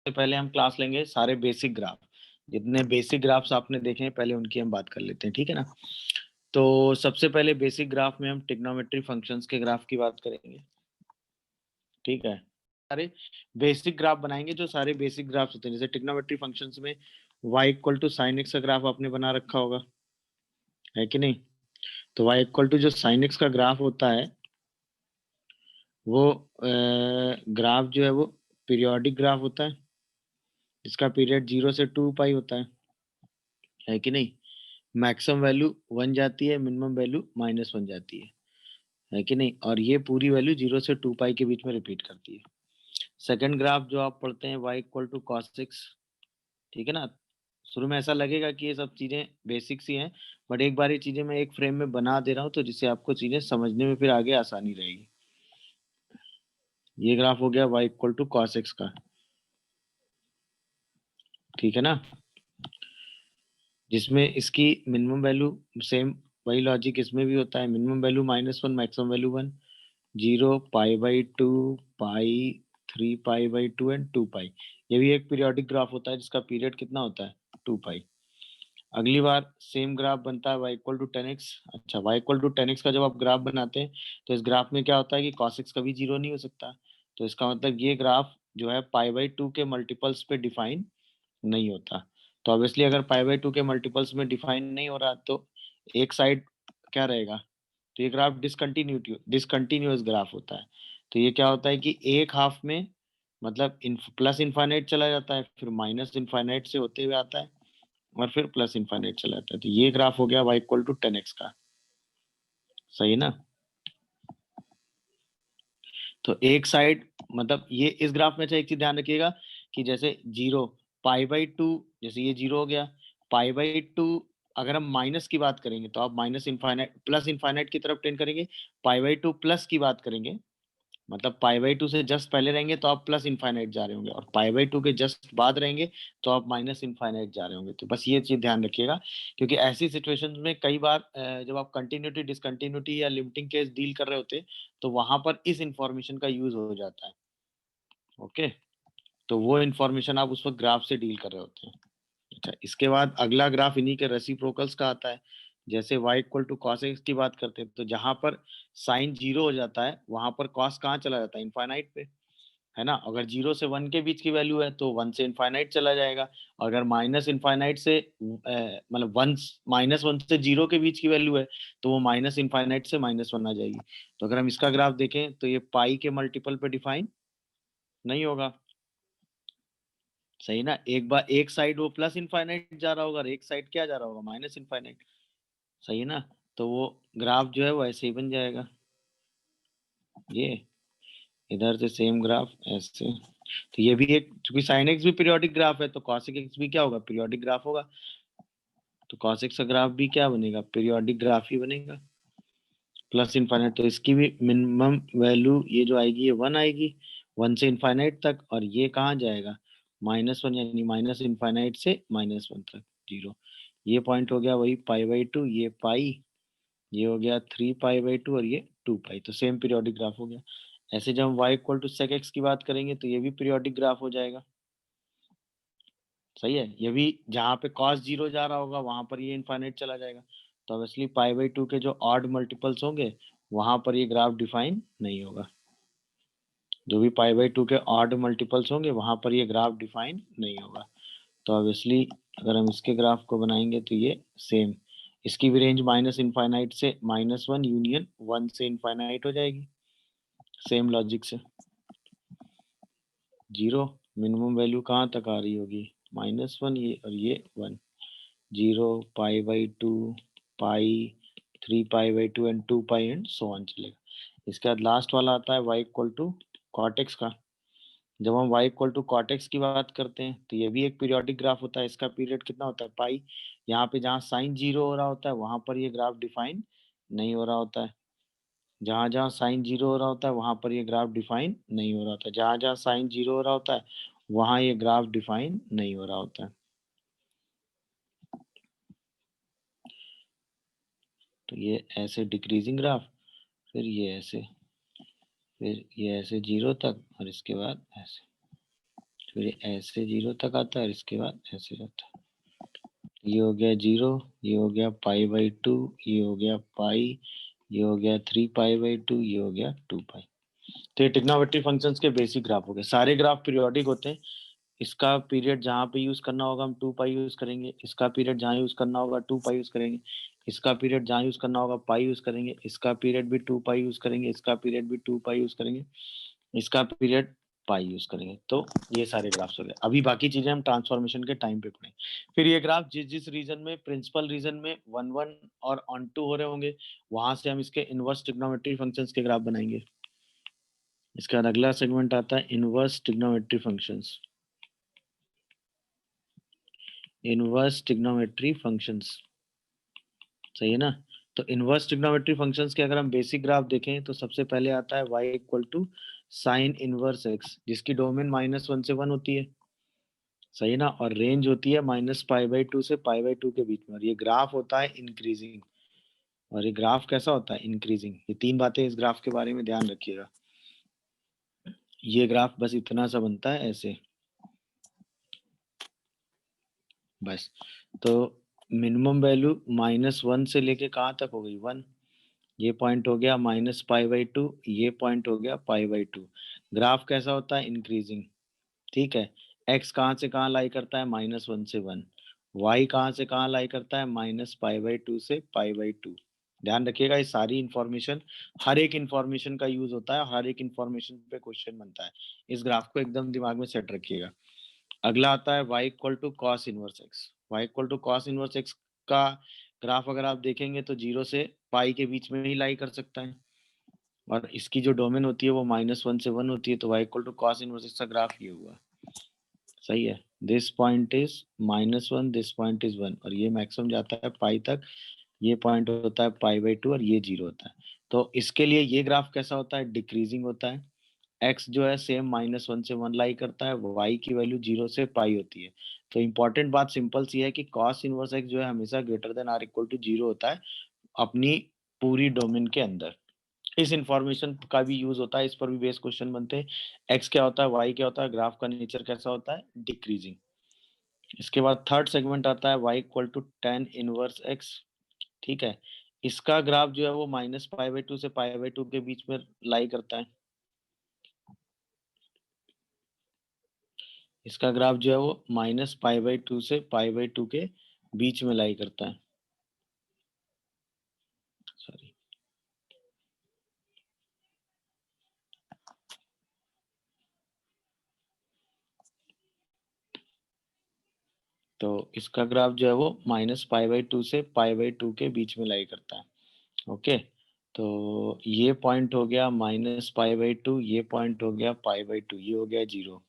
सबसे पहले हम क्लास लेंगे सारे बेसिक ग्राफ, जितने बेसिक ग्राफ्स आपने देखे हैं पहले उनकी हम बात कर लेते हैं, ठीक है ना। तो सबसे पहले बेसिक ग्राफ में हम ट्रिग्नोमेट्री फंक्शंस के ग्राफ की बात करेंगे, ठीक है। सारे बेसिक ग्राफ बनाएंगे, जो सारे बेसिक ग्राफ्स होते हैं, जैसे ट्रिग्नोमेट्री फंक्शंस में y equal to sine x का ग्राफ आपने बना रखा होगा, है कि नहीं। तो y इक्वल टू जो साइन एक्स का ग्राफ होता है वो ग्राफ जो है वो पीरियोडिक ग्राफ होता है, जिसका पीरियड 0 से 2 पाई होता है कि नहीं। मैक्सिमम वैल्यू 1 जाती है, मिनिमम वैल्यू -1 जाती है कि नहीं। और ये पूरी वैल्यू 0 से 2 पाई के बीच में रिपीट करती है। सेकंड ग्राफ जो आप पढ़ते हैं y equal to cos x, ठीक है ना। शुरू में ऐसा लगेगा कि ये सब चीज़ें बेसिक सी हैं, बट एक बार ये चीज़ें मैं एक फ्रेम में बना दे रहा हूँ तो जिससे आपको चीज़ें समझने में फिर आगे आसानी रहेगी। ये ग्राफ हो गया y equal to cos x का, ठीक है ना, जिसमें इसकी मिनिमम वैल्यू सेम वही लॉजिक इसमें भी होता है, minimum value -1, maximum value 1, 0, π/2, pi, 3π/2 and 2 pi. ये भी एक पीरियोडिक ग्राफ होता है जिसका पीरियड कितना होता है 2 पाई। अगली बार सेम ग्राफ बनता है y इक्वल टू 10x। अच्छा, y इक्वल टू 10x का जब आप ग्राफ बनाते हैं तो इस ग्राफ में क्या होता है कि cos x कभी 0 नहीं हो सकता। तो इसका मतलब ये ग्राफ जो है π/2 के मल्टीपल्स पे डिफाइन नहीं होता। तो ऑब्वियसली अगर π/2 के मल्टीपल्स में डिफाइन नहीं हो रहा तो एक साइड क्या रहेगा, तो ये ग्राफ डिसकंटिन्यूअस ग्राफ होता है। तो ये क्या होता है कि एक हाफ में मतलब प्लस इनफाइनाइट चला जाता है, फिर माइनस इनफाइनाइट से होते हुए आता है और फिर प्लस इनफाइनाइट चला जाता है। तो ये ग्राफ हो गया y इक्वल टू 10x का, सही है ना। तो एक साइड मतलब ये इस ग्राफ में से एक चीज ध्यान रखिएगा कि जैसे 0 π/2, जैसे ये 0 हो गया, π/2 अगर हम माइनस की बात करेंगे तो आप माइनस इनफाइनाइट प्लस इनफाइनाइट की तरफ टेंड करेंगे। π/2 प्लस की बात करेंगे मतलब π/2 से जस्ट पहले रहेंगे तो आप प्लस इनफाइनाइट जा रहे होंगे, और π/2 के जस्ट बाद रहेंगे तो आप माइनस इनफाइनाइट जा रहे होंगे। तो बस ये चीज ध्यान रखिएगा, क्योंकि ऐसी सिचुएशंस में कई बार जब आप कंटिन्यूटी डिसकंटिन्यूटी या लिमिटिंग केस डील कर रहे होते तो वहां पर इस इंफॉर्मेशन का यूज हो जाता है। ओके, तो वो इंफॉर्मेशन आप उस वक्त ग्राफ से डील कर रहे होते हैं। अच्छा, इसके बाद अगला ग्राफ इन्हीं के रेसिप्रोकल्स का आता है। जैसे y equal to cos x की बात करते हैं तो जहां पर साइन 0 हो जाता है वहां पर कॉस कहाँ चला जाता है, इनफाइनाइट पे, है ना। अगर 0 से 1 के बीच की वैल्यू है तो 1 से इनफाइनाइट चला जाएगा, और अगर माइनस इनफाइनाइट से मतलब 1 -1 से 0 के बीच की वैल्यू है तो वो माइनस इनफाइनाइट से -1 आ जाएगी। तो अगर हम इसका ग्राफ देखें तो ये पाई के मल्टीपल पे डिफाइन नहीं होगा, सही ना। एक बार एक साइड वो प्लस इनफाइनाइट जा रहा होगा और एक साइड क्या जा रहा होगा, माइनस इनफाइनाइट, सही है ना। तो वो ग्राफ जो है वो ऐसे ही बन जाएगा, ये इधर से सेम ग्राफ ऐसे। तो ये भी एक, चूंकि साइन एक्स भी पीरियोडिक ग्राफ है तो कॉस एक्स भी क्या होगा, पीरियोडिक ग्राफ होगा। तो कॉस एक्स का ग्राफ भी क्या बनेगा, पीरियोडिक ग्राफ ही बनेगा, प्लस इनफाइनाइट। तो इसकी भी मिनिमम वैल्यू ये जो आएगी ये 1 आएगी, 1 से इनफाइनाइट तक, और ये कहाँ जाएगा, -1, यानी माइनस इनफाइनाइट से -1 तक 0। ये पॉइंट हो गया वही π/2, ये पाई, ये हो गया 3π/2 और ये 2 पाई। तो सेम पीरियोडिक ग्राफ हो गया। ऐसे जब हम y equal to sec x की बात करेंगे तो ये भी पीरियोडिक ग्राफ हो जाएगा, सही है। ये भी जहाँ पे cos 0 जा रहा होगा वहां पर ये इनफाइनाइट चला जाएगा। तो ऑब्वियसली π/2 के जो ऑड मल्टीपल्स होंगे वहां पर ये ग्राफ डिफाइन नहीं होगा। जो भी π/2 के ऑड मल्टीपल्स होंगे वहां पर ये ग्राफ डिफाइन नहीं होगा। तो ऑब्वियसली अगर हम इसके ग्राफ को बनाएंगे तो ये सेम, इसकी भी रेंज माइनस इनफाइनाइट से -1 यूनियन 1 से इनफाइनाइट हो जाएगी, सेम लॉजिक से। 0 मिनिमम वैल्यू कहाँ तक आ रही होगी, -1, ये और ये 1, 0 π/2 pi, 3π/2 and 2 pi and so on चलेगा। इसके बाद लास्ट वाला आता है y equal to cot x का। जब हम y equal to cot x की बात करते हैं तो ये भी एक पीरियोडिक ग्राफ होता है। इसका पीरियड कितना होता है, पाई। यहाँ पे जहाँ साइन 0 हो रहा होता है वहां पर ये ग्राफ डिफाइन नहीं हो रहा होता है। जहाँ जहाँ साइन 0 हो रहा होता है वहां पर ये ग्राफ डिफाइन नहीं हो रहा होता है। जहाँ जहाँ साइन 0 हो रहा होता है वहां ये ग्राफ डिफाइन नहीं हो रहा होता है। तो ये ऐसे डिक्रीजिंग ग्राफ, फिर ये ऐसे, फिर ये ऐसे 0 तक, और इसके बाद ऐसे। फिर ऐसे 0 तक आता है और इसके बाद ऐसे जाता है। ये हो गया 0, ये हो गया π/2, ये हो गया पाई, ये हो गया 3π/2, ये हो गया 2π। तो ये ट्रिग्नोमेट्री फंक्शंस के बेसिक ग्राफ हो गए। सारे ग्राफ पीरियोडिक होते हैं। इसका पीरियड जहाँ पे यूज करना होगा हम 2π यूज करेंगे, इसका पीरियड जहाँ यूज करना होगा 2π यूज करेंगे, इसका पीरियड जहाँ यूज करना होगा पाई यूज करेंगे, इसका पीरियड भी 2π यूज करेंगे, इसका पीरियड भी 2π यूज करेंगे, इसका पीरियड पाई यूज करेंगे। तो ये सारे ग्राफ्स हो गए। अभी बाकी चीजें हम ट्रांसफॉर्मेशन के टाइम पे पढ़ेंगे। फिर ये ग्राफ जिस जिस रीजन में, प्रिंसिपल रीजन में 1 1 और ऑन 2 हो रहे होंगे, वहां से हम इसके इनवर्स ट्रिग्नोमेट्री फंक्शंस के ग्राफ बनाएंगे। इसके बाद अगला सेगमेंट आता है inverse trigonometry functions. Inverse trigonometry functions, सही है ना। तो इनवर्स ट्रिग्नोमेट्री फंक्शंस के अगर हम बेसिक ग्राफ देखें तो सबसे पहले आता है y equal to sine inverse x, जिसकी डोमेन -1 से 1 होती है, सही ना। और रेंज होती है -π/2 से π/2 के बीच में। और ये ग्राफ होता है इंक्रीजिंग। और ये ग्राफ कैसा होता है? इंक्रीजिंग। ये तीन बातें इस ग्राफ के बारे में ध्यान रखिएगा। ये ग्राफ बस इतना सा बनता है ऐसे, बस। तो मिनिमम वैल्यू -1 से लेके कहाँ तक हो गई? 1। ये पॉइंट हो गया -π/2, ये पॉइंट हो गया π/2। ग्राफ कैसा होता है? इंक्रीजिंग, ठीक है। एक्स कहाँ से कहाँ लाई करता है? -1 से 1। वाई कहाँ से कहाँ लाई करता है? -π/2 से π/2। ध्यान रखिएगा, ये सारी इंफॉर्मेशन, हर एक इंफॉर्मेशन का यूज होता है, हर एक इंफॉर्मेशन पे क्वेश्चन बनता है। इस ग्राफ को एकदम दिमाग में सेट रखिएगा। अगला आता है y equal to cos inverse x. y equal to cos inverse x का ग्राफ अगर आप देखेंगे तो 0 से पाई के बीच में ही लाई कर सकता है। और इसकी जो डोमेन होती है वो -1 से 1 होती है। तो y equal to cos inverse x का ग्राफ ये हुआ, सही है। This point is -1, this point is 1, और ये मैक्सिमम जाता है पाई तक। ये पॉइंट होता है π/2 और ये 0 होता है। तो इसके लिए ये ग्राफ कैसा होता है? डिक्रीजिंग होता है। एक्स जो है सेम -1 से 1 लाई करता है, वाई की वैल्यू 0 से पाई होती है। तो इंपॉर्टेंट बात सिंपल सी है कि कॉस इनवर्स एक्स जो है हमेशा greater than or equal to 0 होता है अपनी पूरी डोमेन के अंदर। इस इंफॉर्मेशन का भी यूज होता है, इस पर भी बेस क्वेश्चन बनते हैं। एक्स क्या होता है, वाई क्या होता है, ग्राफ का नेचर कैसा होता है? डिक्रीजिंग। इसके बाद थर्ड सेगमेंट आता है y equal to tan inverse x, ठीक है। इसका ग्राफ जो है वो -π/2 से π/2 के बीच में लाई करता है। इसका ग्राफ जो है वो -π/2 से π/2 के बीच में लाई करता है, सॉरी। तो इसका ग्राफ जो है वो -π/2 से π/2 के बीच में लाई करता है, ओके। तो ये पॉइंट हो गया -π/2, ये पॉइंट हो गया π/2, ये हो गया 0,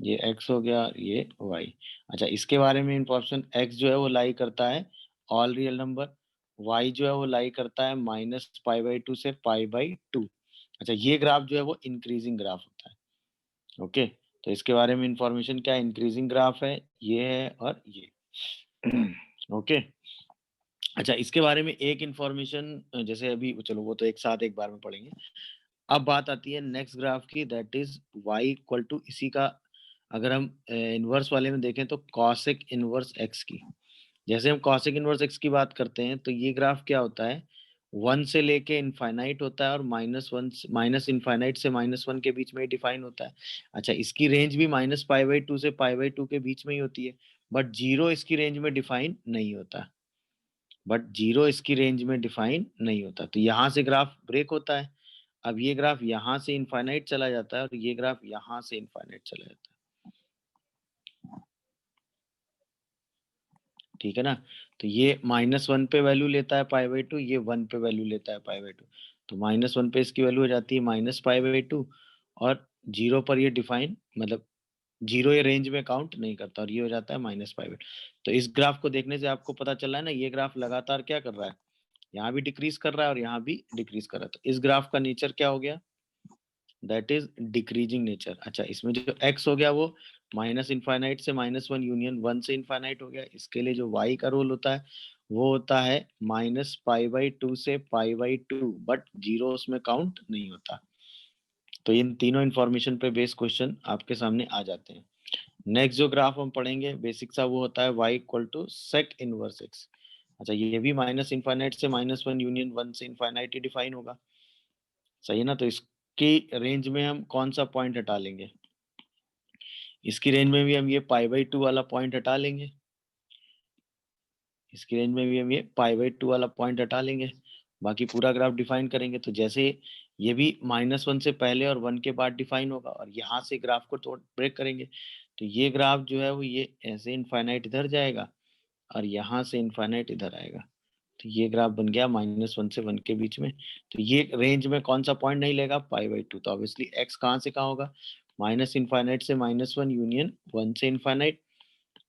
ये x हो गया, ये y। अच्छा, इसके बारे में इंफॉर्मेशन, x जो है वो लाई करता है ऑल रियल नंबर, y जो है वो लाई करता है -π/2 से π/2। अच्छा, ये ग्राफ जो है वो इंक्रीजिंग ग्राफ होता है, ओके। तो इसके बारे में इंफॉर्मेशन क्या है? इंक्रीजिंग ग्राफ है, ये है और ये, ओके। अच्छा, इसके बारे में एक इंफॉर्मेशन, जैसे अभी चलो वो तो एक साथ एक बार में पढ़ेंगे। अब बात आती है नेक्स्ट ग्राफ की, that is y equal to, इसी का अगर हम इनवर्स वाले में देखें तो कॉसेक इनवर्स x की। जैसे हम कॉसेक इनवर्स x की बात करते हैं तो ये ग्राफ क्या होता है? 1 से लेके इनफाइनाइट होता है और -1 माइनस इनफाइनाइट से -1 के बीच में ही डिफाइन होता है। अच्छा, इसकी रेंज भी -π/2 से π/2 के बीच में ही होती है, बट जीरो इसकी रेंज में डिफाइन नहीं होता। तो यहाँ से ग्राफ ब्रेक होता है। अब ये ग्राफ यहाँ से इनफाइनाइट चला जाता है और ये ग्राफ यहाँ से इनफाइनाइट चला जाता है, ठीक है ना। तो ये -1 पे वैल्यू लेता है π/2, ये 1 पे वैल्यू लेता है π/2। तो -1 पे इसकी वैल्यू हो जाती है -π/2, और 0 पर ये डिफाइन, मतलब 0 ये रेंज में काउंट नहीं करता, और ये हो जाता है -π/2। तो इस ग्राफ को देखने से आपको पता चल रहा है ना, ये ग्राफ लगातार क्या कर रहा है? यहाँ भी डिक्रीज कर रहा है और यहाँ भी डिक्रीज कर रहा है। तो इस ग्राफ का नेचर क्या हो गया? That is decreasing nature. अच्छा, इसमें जो x हो गया वो -इनफाइनाइट से -1 यूनियन 1 से इनफाइनाइट हो गया। इसके लिए जो y का रोल होता है वो होता है -π/2 से π/2, बट 0 उसमें काउंट नहीं होता। तो इन तीनों इंफॉर्मेशन पे बेस्ड क्वेश्चन आपके सामने आ जाते हैं। नेक्स्ट जो ग्राफ हम पढ़ेंगे बेसिक सा वो होता है y equal to sec inverse x। अच्छा, ये भी माइनस इनफाइनाइट से -1 यूनियन 1 से इनफाइनाइट ही डिफाइन होगा, सही है ना। तो इसकी रेंज में हम कौन सा पॉइंट हटा लेंगे, इसकी रेंज में भी हम ये π/2 वाला पॉइंट हटा लेंगे, इसकी रेंज में भी हम ये π/2 वाला पॉइंट हटा लेंगे, बाकी पूरा ग्राफ डिफाइन करेंगे। तो जैसे ये भी -1 से पहले और 1 के बाद डिफाइन होगा और यहाँ से ग्राफ को तोड़ ब्रेक करेंगे, तो ये ग्राफ जो है वो ये ऐसे इनफाइनाइट इधर जाएगा और यहाँ से इनफाइनाइट इधर आएगा। तो ये ग्राफ बन गया -1 से 1 के बीच में। तो ये रेंज में कौन सा पॉइंट नहीं लेगा, π/2। तो ऑब्वियसली x कहाँ से कहाँ होगा, माइनस इनफाइनाइट से -1 यूनियन 1 से इनफाइनाइट।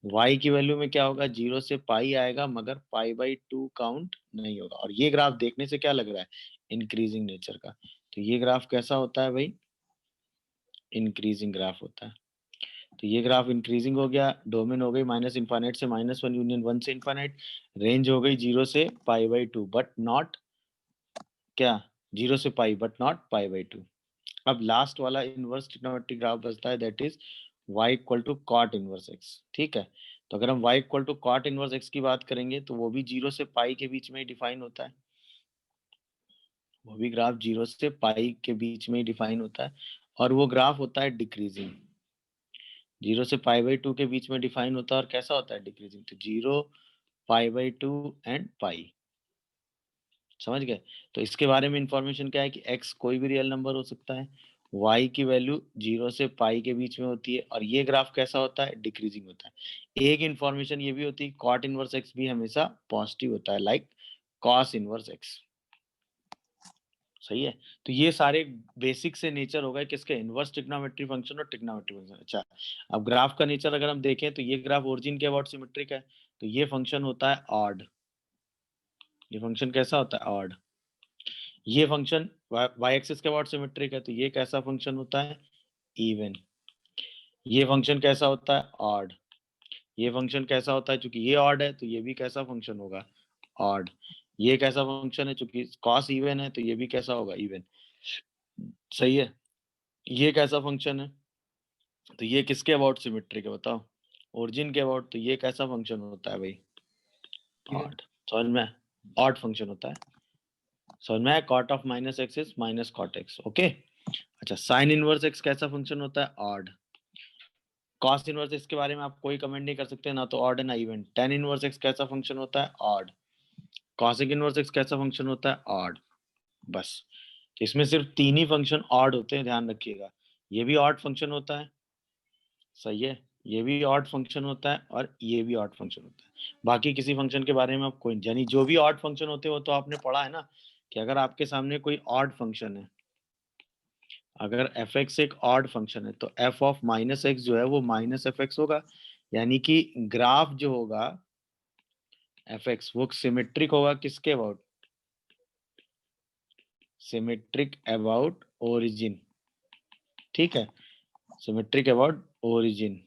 y की वैल्यू में क्या होगा, 0 से पाई आएगा मगर π/2 काउंट नहीं होगा। और ये ग्राफ देखने से क्या लग रहा है, इंक्रीजिंग नेचर का। तो ये ग्राफ कैसा होता है भाई, इंक्रीजिंग ग्राफ होता है। तो ये ग्राफ इंक्रीजिंग हो गया, डोमेन हो गई माइनस इनफाइनाइट से -1 यूनियन 1 से इनफाइनाइट, रेंज हो गई 0 से π/2 बट नॉट क्या, 0 से पाई बट नॉट π/2। अब लास्ट वाला इनवर्स ट्रिग्नोमेट्रिक ग्राफ बचता है, that is y equal to cot inverse x। ठीक है, तो अगर हम y equal to cot inverse x की बात करेंगे तो वो भी 0 से पाई के बीच में ही डिफाइन होता है, वो भी ग्राफ 0 से पाई के बीच में ही डिफाइन होता है और वो ग्राफ होता है डिक्रीजिंग। 0 से π/2 के बीच में डिफाइन होता है और कैसा होता है, डिक्रीजिंग। तो 0 π/2 एंड पाई, समझ गए। तो इसके बारे में इंफॉर्मेशन क्या है कि x कोई भी रियल नंबर हो सकता है, y की वैल्यू 0 से पाई के बीच में होती है और ये ग्राफ कैसा होता है, डिक्रीजिंग होता है। एक इंफॉर्मेशन ये भी होती है, कॉट इनवर्स x भी हमेशा पॉजिटिव होता है, लाइक कॉस इनवर्स x। सही है। तो ये सारे बेसिक से नेचर हो गए किसके, इनवर्स ट्रिग्नोमेट्री फंक्शन और ट्रिग्नोमेट्री फंक्शन। अच्छा, अब ग्राफ का नेचर अगर हम देखें तो ये ग्राफ ओरिजिन के अबाउट सिमेट्रिक है, तो ये फंक्शन होता है ऑड। ये फंक्शन कैसा होता है, ऑड। ये फंक्शन वाई एक्सिस के अबाउट सिमेट्रिक है, तो ये कैसा फंक्शन होता है, इवन। ये फंक्शन कैसा होता है, ऑड। ये फंक्शन कैसा होता है, चूंकि ये ऑड है तो ये भी कैसा फंक्शन होगा, ऑड। ये कैसा फंक्शन है, चूंकि कॉस इवन है तो ये भी कैसा होगा, इवन। सही है। ये कैसा फंक्शन है, तो ये किसके अबाउट सिमेट्रिक है बताओ, ओरिजिन के अबाउट। तो ये कैसा फंक्शन होता है भाई, ऑड। समझ में, ऑड फंक्शन होता है। समझ में, cot of minus x is minus cot x. Okay. अच्छा, साइन इनवर्स एक्स कैसा फंक्शन होता है, ऑड। कॉस इनवर्स एक्स के बारे में आप कोई कमेंट नहीं कर सकते, ना तो ऑड है ना इवन। टेन इनवर्स एक्स कैसा फंक्शन होता है, ऑड। कॉसिक इनवर्स एक्स कैसा फंक्शन होता है, ऑड। बस, इसमें सिर्फ 3 ही फंक्शन ऑड होते हैं, ध्यान रखिएगा। ये भी ऑड फंक्शन होता है, सही है, ये भी ऑड फंक्शन होता है और ये भी ऑड फंक्शन होता है। बाकी किसी फंक्शन के बारे में आप कोई, यानी जो भी ऑड फंक्शन होते हैं वो तो आपने पढ़ा है ना, कि अगर आपके सामने कोई ऑड फंक्शन है, अगर एफ एक्स एक ऑड फंक्शन है तो एफ ऑफ माइनस एक्स जो है वो माइनस एफ एक्स होगा, यानी कि ग्राफ जो होगा एफ एक्स वो सिमेट्रिक होगा किसके अबाउट, सिमेट्रिक अबाउट ओरिजिन। ठीक है, सिमेट्रिक अबाउट ओरिजिन।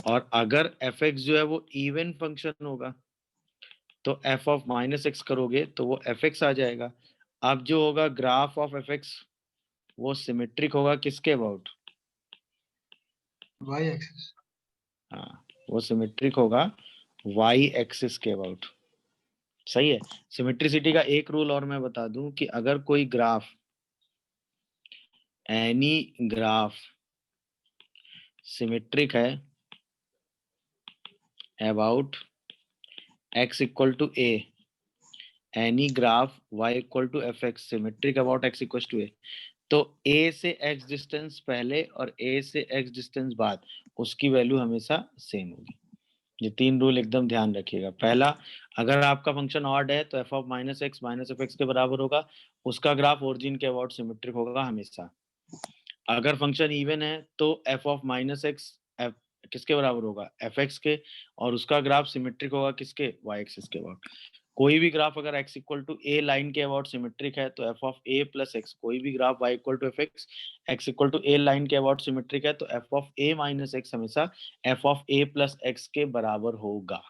और अगर एफ एक्स जो है वो इवन फंक्शन होगा तो एफ ऑफ माइनस एक्स करोगे तो वो एफ एक्स आ जाएगा। अब जो होगा ग्राफ ऑफ एफ एक्स वो सिमेट्रिक होगा किसके अबाउट, वाई एक्सिस। हाँ, वो सिमेट्रिक होगा वाई एक्सिस के अबाउट। सही है। सिमेट्रिसिटी का एक रूल और मैं बता दूं कि अगर कोई ग्राफ, एनी ग्राफ सिमेट्रिक है about x equal to a, any graph y equal to F x symmetric about x equal to a, तो a से x डिस्टेंस पहले और a से x डिस्टेंस बाद उसकी वैल्यू हमेशा सेम होगी। ये 3 रूल एकदम ध्यान रखिएगा। पहला, अगर आपका फंक्शन ऑड है तो f of minus f x के बराबर होगा, उसका ग्राफ ओरिजिन के अबाउट सिमेट्रिक होगा हमेशा। अगर फंक्शन इवन है तो एफ ऑफ माइनस एक्स किसके बराबर होगा, एफ एक्स के, और उसका ग्राफ सिमेट्रिक होगा किसके, वाई एक्सिस के अबाउट। कोई भी ग्राफ अगर x equal to a line के अबाउट सिमेट्रिक है तो f of a plus x, कोई भी graph y equal to F x x equal to a line के अबाउट सिमेट्रिक है तो f of a minus x हमेशा f of a plus x के बराबर होगा।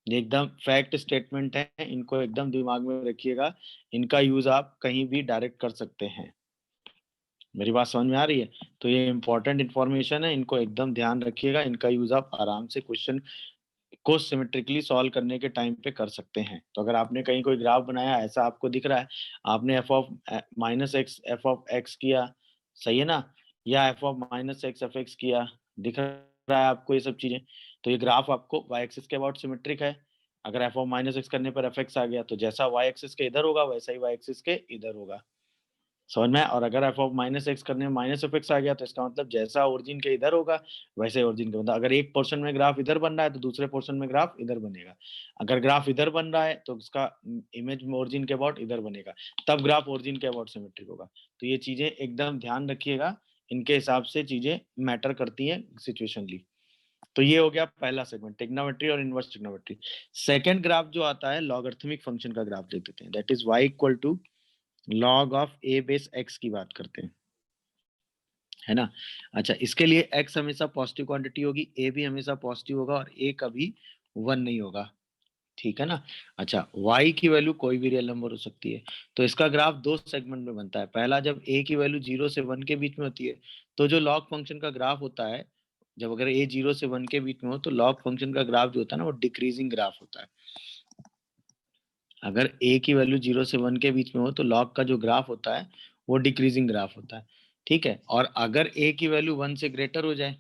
ये एकदम फैक्ट स्टेटमेंट है, इनको एकदम दिमाग में रखिएगा, इनका यूज आप कहीं भी डायरेक्ट कर सकते हैं। मेरी बात समझ में आ रही है? तो ये इंपॉर्टेंट इन्फॉर्मेशन है, इनको एकदम ध्यान रखिएगा, इनका यूज आप आराम से क्वेश्चन को सिमेट्रिकली सॉल्व करने के टाइम पे कर सकते हैं। तो अगर आपने कहीं कोई ग्राफ बनाया, ऐसा आपको दिख रहा है, आपने F of minus x F of x किया, सही है ना, या F of minus x F x किया, दिख रहा है आपको ये सब चीजें, तो ये ग्राफ आपको वाई एक्सिस के अबाउट सिमेट्रिक है। अगर एफ ऑफ माइनस एक्स करने पर एफ एक्स आ गया, तो जैसा वाई एक्सिस के इधर होगा वैसा ही वाई एक्सिस के इधर होगा, समझ में आया? और अगर एफ ऑफ माइनस एक्स करने में माइनस एफ एक्स आ गया, तो इसका मतलब जैसा ओरिजिन के इधर होगा वैसे ही ओरिजिन के, मतलब अगर एक पोर्शन में ग्राफ इधर बन रहा है तो दूसरे पोर्शन में ग्राफ इधर बनेगा। अगर ग्राफ इधर बन रहा है तो उसका इमेज में ओरिजिन के अबाउट इधर बनेगा, तब ग्राफ ओरिजिन के अबाउट सिमेट्रिक होगा। तो ये चीजें एकदम ध्यान रखिएगा, इनके हिसाब से चीजें मैटर करती हैं सिचुएशनली। तो ये हो गया पहला सेगमेंट, ट्रिग्नोमेट्री और इनवर्स ट्रिग्नोमेट्री। सेकंड ग्राफ जो आता है लॉगरिथमिक फंक्शन का ग्राफ देख लेते हैं, that is y equal to log of a base x की बात करते हैं, है ना। अच्छा, इसके लिए x हमेशा पॉजिटिव क्वांटिटी होगी, a भी हमेशा पॉजिटिव होगा और a कभी 1 नहीं होगा, ठीक है ना। अच्छा, y की वैल्यू कोई भी रियल नंबर हो सकती है। तो इसका ग्राफ दो सेगमेंट में बनता है। पहला, जब a की वैल्यू 0 से 1 के बीच में होती है, तो जो लॉग फंक्शन का ग्राफ होता है, जब अगर a 0 से 1 के बीच में हो, तो लॉग फंक्शन का ग्राफ जो होता है ना, वो डिक्रीजिंग ग्राफ होता है। अगर a की वैल्यू 0 से 1 के बीच में हो, तो लॉग का जो ग्राफ होता है वो डिक्रीजिंग ग्राफ होता है, ठीक है। और अगर a की वैल्यू 1 से ग्रेटर हो जाए,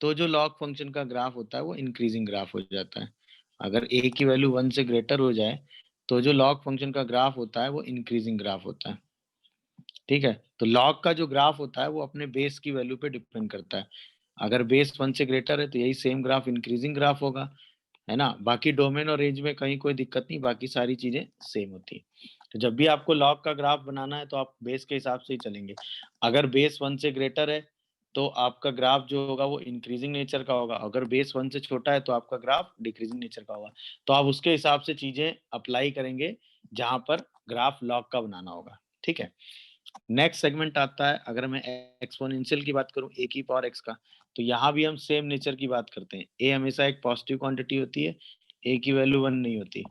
तो जो लॉग फंक्शन का ग्राफ होता है वो इंक्रीजिंग ग्राफ हो जाता है। अगर a की वैल्यू 1 से ग्रेटर हो जाए, तो जो लॉग फंक्शन का ग्राफ होता है वो इंक्रीजिंग ग्राफ होता है, ठीक है। तो लॉग का जो ग्राफ होता है वो अपने बेस की वैल्यू पे डिपेंड करता है। अगर बेस 1 से ग्रेटर है, तो यही सेम ग्राफ इंक्रीजिंग ग्राफ होगा, है ना। बाकी डोमेन और रेंज में कहीं कोई दिक्कत नहीं, बाकी सारी चीजें सेम होती है। तो जब भी आपको लॉग का ग्राफ बनाना है, तो आप बेस के हिसाब से ही चलेंगे। अगर बेस 1 से ग्रेटर है, तो आपका ग्राफ जो होगा वो इंक्रीजिंग नेचर का होगा। अगर बेस 1 से छोटा है, तो आपका ग्राफ डिक्रीजिंग नेचर का होगा। तो आप उसके हिसाब से चीजें अप्लाई करेंगे जहां पर ग्राफ लॉग का बनाना होगा, ठीक है। नेक्स्ट सेगमेंट आता है, अगर मैं एक्सपोनेंशियल की बात करूं ए की पावर एक्स का, तो यहाँ भी हम सेम नेचर की बात करते हैं। ए हमेशा एक पॉजिटिव क्वांटिटी होती है, ए की वैल्यू 1 नहीं होती,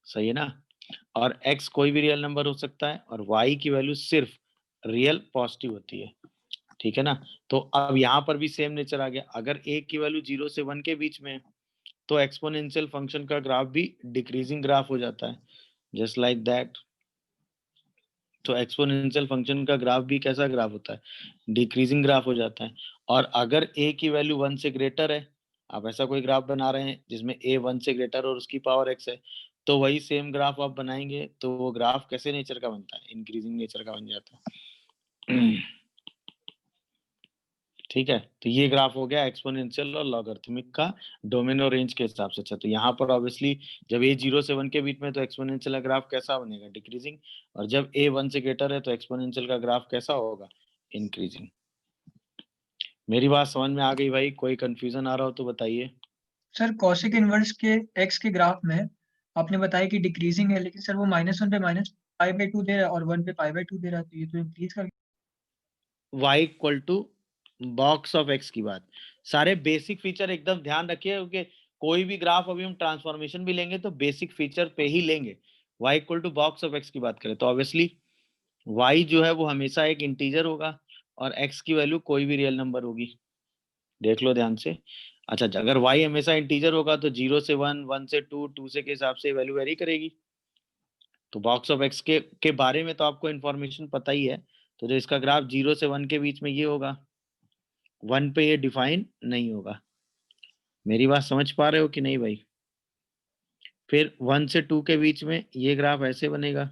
सही है ना। और एक्स कोई भी रियल नंबर हो सकता है, और वाई की वैल्यू सिर्फ रियल पॉजिटिव होती है, ठीक है ना। तो अब यहाँ पर भी सेम नेचर आ गया। अगर ए की वैल्यू 0 से 1 के बीच में है, तो एक्सपोनेंशियल फंक्शन का ग्राफ भी डिक्रीजिंग ग्राफ हो जाता है, जस्ट लाइक दैट। तो एक्सपोनेंशियल फंक्शन का ग्राफ भी कैसा ग्राफ होता है, डिक्रीजिंग ग्राफ हो जाता है। और अगर a की वैल्यू 1 से ग्रेटर है, आप ऐसा कोई ग्राफ बना रहे हैं जिसमें a 1 से ग्रेटर और उसकी पावर x है, तो वही सेम ग्राफ आप बनाएंगे, तो वो ग्राफ कैसे नेचर का बनता है, इंक्रीजिंग नेचर का बन जाता है। ठीक है, तो ये ग्राफ हो गया एक्सपोनेंशियल और लॉगरिथमिक का डोमेन और रेंज के हिसाब से। अच्छा, तो यहाँ पर ऑब्वियसली जब a 0 से 1 के बीच में, तो एक्सपोनेंशियल का ग्राफ कैसा बनेगा, डिक्रीजिंग। और जब a 1 से ग्रेटर है, तो एक्सपोनेंशियल का ग्राफ कैसा होगा, इंक्रीजिंग। मेरी बात समझ में आ गई भाई? कोई कंफ्यूजन आ रहा हो तो बताइए। सर कॉशिक इनवर्स के एक्स के ग्राफ में आपने बताया कि डिक्रीजिंग है, लेकिन सर वो -1 पे -π/2 दे रहा है और 1 पे π/2 दे रहा है, तो ये तो इंक्रीज कर। y equal to box of x की बात, सारे बेसिक फीचर एकदम ध्यान रखिए, क्योंकि कोई भी ग्राफ अभी हम ट्रांसफॉर्मेशन भी लेंगे तो बेसिक फीचर पे ही लेंगे। y equal to box of x की बात करें, तो ऑब्वियसली y जो है वो हमेशा एक इंटीजर होगा, और x की वैल्यू कोई भी रियल नंबर होगी, देख लो ध्यान से। अच्छा, अगर y हमेशा इंटीजर होगा, तो 0 से 1, 1 से 2, 2 से के हिसाब से वैल्यू वेरी करेगी। तो बॉक्स ऑफ एक्स के बारे में तो आपको इन्फॉर्मेशन पता ही है। तो जो इसका ग्राफ 0 से 1 के बीच में ये होगा, 1 पे ये डिफाइन नहीं होगा। मेरी बात समझ पा रहे हो कि नहीं भाई? फिर 1 से 2 के बीच में ये ग्राफ ऐसे बनेगा,